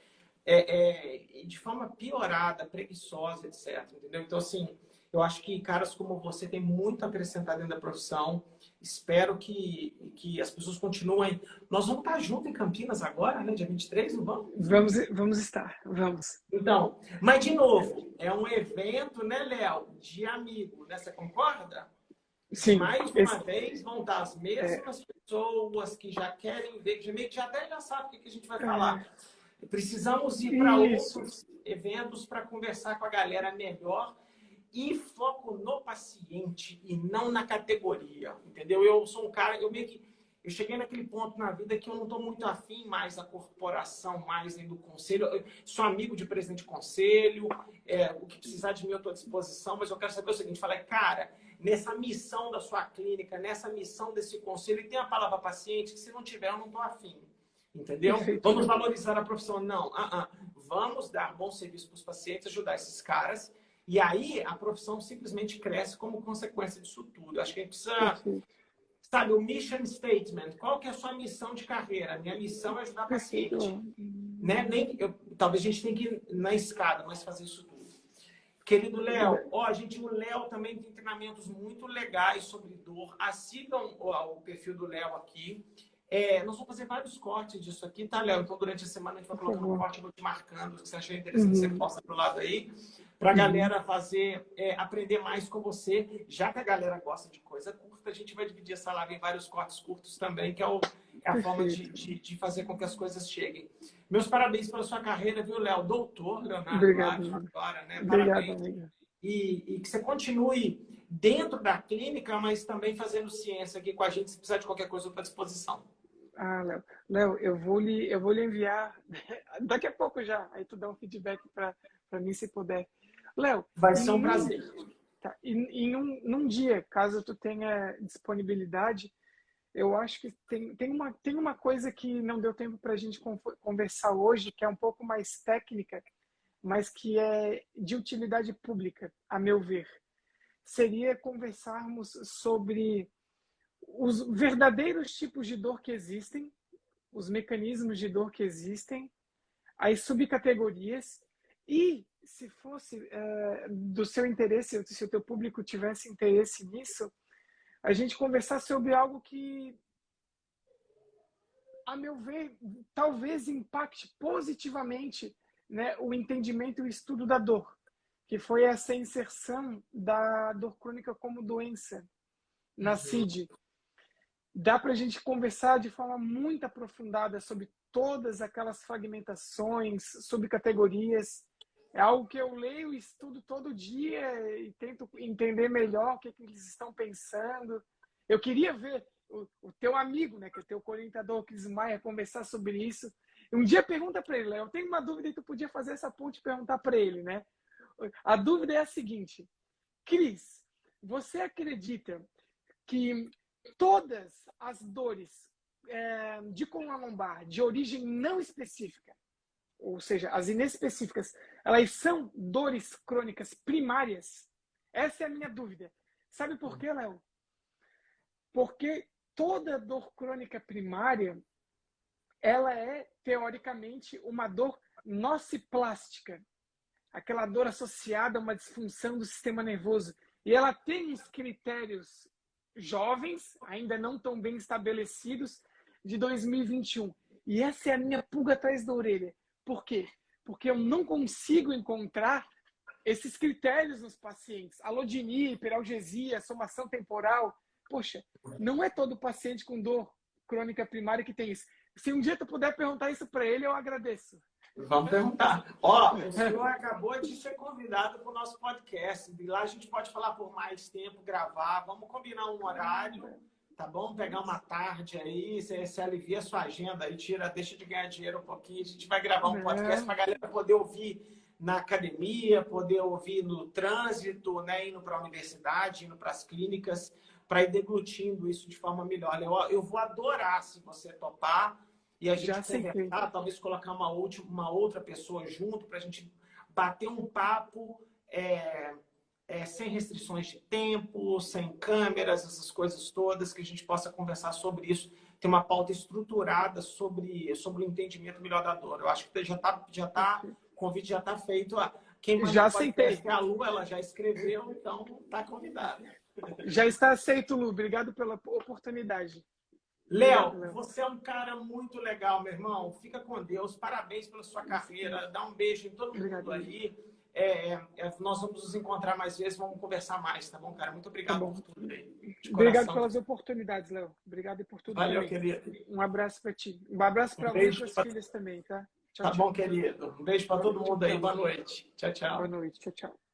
de forma piorada, preguiçosa, etc. Entendeu? Então, assim, eu acho que caras como você têm muito a acrescentar dentro da profissão. Espero que as pessoas continuem. Nós vamos estar juntos em Campinas agora, né? Dia 23, não vamos? Vamos estar, vamos. Então, mas de novo, é um evento, né, Léo, de amigo, né? Você concorda? Sim. Mais uma vez, vão estar as mesmas pessoas que já querem ver, que já até já sabe o que a gente vai falar. Precisamos ir para outros eventos para conversar com a galera melhor e foco no paciente e não na categoria, entendeu? Eu sou um cara, eu cheguei naquele ponto na vida que eu não estou muito afim mais da corporação, mais nem do conselho. Eu sou amigo de presidente de conselho, o que precisar de mim eu estou à disposição, mas eu quero saber o seguinte, falei, cara, nessa missão da sua clínica, nessa missão desse conselho, e tem a palavra paciente, que se não tiver eu não estou afim. Entendeu? Perfeito. Vamos valorizar a profissão. Não, vamos dar bom serviço para os pacientes, ajudar esses caras. E aí a profissão simplesmente cresce como consequência disso tudo. Acho que a gente precisa, sabe, o mission statement. Qual que é a sua missão de carreira? Minha missão é ajudar o paciente. Né? Talvez a gente tenha que ir na escada, mas fazer isso tudo. Querido Léo, o Léo também tem treinamentos muito legais sobre dor. Sigam o perfil do Léo aqui. Nós vamos fazer vários cortes disso aqui, tá, Léo? Então, durante a semana, a gente vai colocando um corte, eu vou te marcando, se você achar interessante, você posta pro lado aí, pra galera aprender mais com você. Já que a galera gosta de coisa curta, a gente vai dividir essa live em vários cortes curtos também, que é a forma de fazer com que as coisas cheguem. Meus parabéns pela sua carreira, viu, Léo? Doutor Leonardo. Obrigado. Agora, né? Obrigado, parabéns. Amiga. E que você continue dentro da clínica, mas também fazendo ciência aqui com a gente, se precisar de qualquer coisa, eu estou à disposição. Léo, eu vou lhe enviar daqui a pouco já. Aí tu dá um feedback para mim, se puder. Léo, vai ser um prazer. Tá, num dia, caso tu tenha disponibilidade, eu acho que tem uma coisa que não deu tempo para a gente conversar hoje, que é um pouco mais técnica, mas que é de utilidade pública, a meu ver. Seria conversarmos sobre os verdadeiros tipos de dor que existem, os mecanismos de dor que existem, as subcategorias e, se fosse do seu interesse, se o teu público tivesse interesse nisso, a gente conversar sobre algo que a meu ver, talvez impacte positivamente, né, o entendimento e o estudo da dor, que foi essa inserção da dor crônica como doença na CID. Dá para a gente conversar de forma muito aprofundada sobre todas aquelas fragmentações, sobre categorias. É algo que eu leio e estudo todo dia e tento entender melhor o que eles estão pensando. Eu queria ver o teu amigo, né, que é o teu orientador, Cris Maia, conversar sobre isso. Um dia pergunta para ele, eu tenho uma dúvida e tu podia fazer essa ponte e perguntar para ele, né? A dúvida é a seguinte, Cris, você acredita que todas as dores de coluna lombar de origem não específica, ou seja, as inespecíficas, elas são dores crônicas primárias? Essa é a minha dúvida. Sabe por quê, Léo? Porque toda dor crônica primária, ela é, teoricamente, uma dor nociplástica. Aquela dor associada a uma disfunção do sistema nervoso. E ela tem uns critérios jovens, ainda não tão bem estabelecidos, de 2021. E essa é a minha pulga atrás da orelha. Por quê? Porque eu não consigo encontrar esses critérios nos pacientes. Alodinia, hiperalgesia, somação temporal. Poxa, não é todo paciente com dor crônica primária que tem isso. Se um dia tu puder perguntar isso para ele, eu agradeço. Vamos perguntar. Ó, o senhor acabou de ser convidado para o nosso podcast. De lá a gente pode falar por mais tempo, gravar. Vamos combinar um horário, tá bom? Pegar uma tarde aí, você alivia a sua agenda aí, deixa de ganhar dinheiro um pouquinho. A gente vai gravar um podcast para a galera poder ouvir na academia, poder ouvir no trânsito, né? Indo para a universidade, indo para as clínicas, para ir deglutindo isso de forma melhor. Eu vou adorar se você topar. E a gente conversar, talvez colocar uma outra pessoa junto para a gente bater um papo sem restrições de tempo, sem câmeras, essas coisas todas, que a gente possa conversar sobre isso, ter uma pauta estruturada sobre o entendimento melhor da dor. Eu acho que o convite já está feito. Quem já aceitei. A Lu, ela já escreveu, então está convidada. Já está aceito, Lu. Obrigado pela oportunidade. Léo, você é um cara muito legal, meu irmão. Fica com Deus. Parabéns pela sua carreira. Dá um beijo em todo mundo aí. Nós vamos nos encontrar mais vezes, vamos conversar mais, tá bom, cara? Muito obrigado por tudo aí. Obrigado pelas oportunidades, Léo. Obrigado por tudo. Valeu, querido. Um abraço para ti. Um abraço para você e para as filhas também, tá? Tchau, tá bom, querido. Um beijo para todo mundo aí. Boa noite. Tchau, tchau. Boa noite. Tchau, tchau.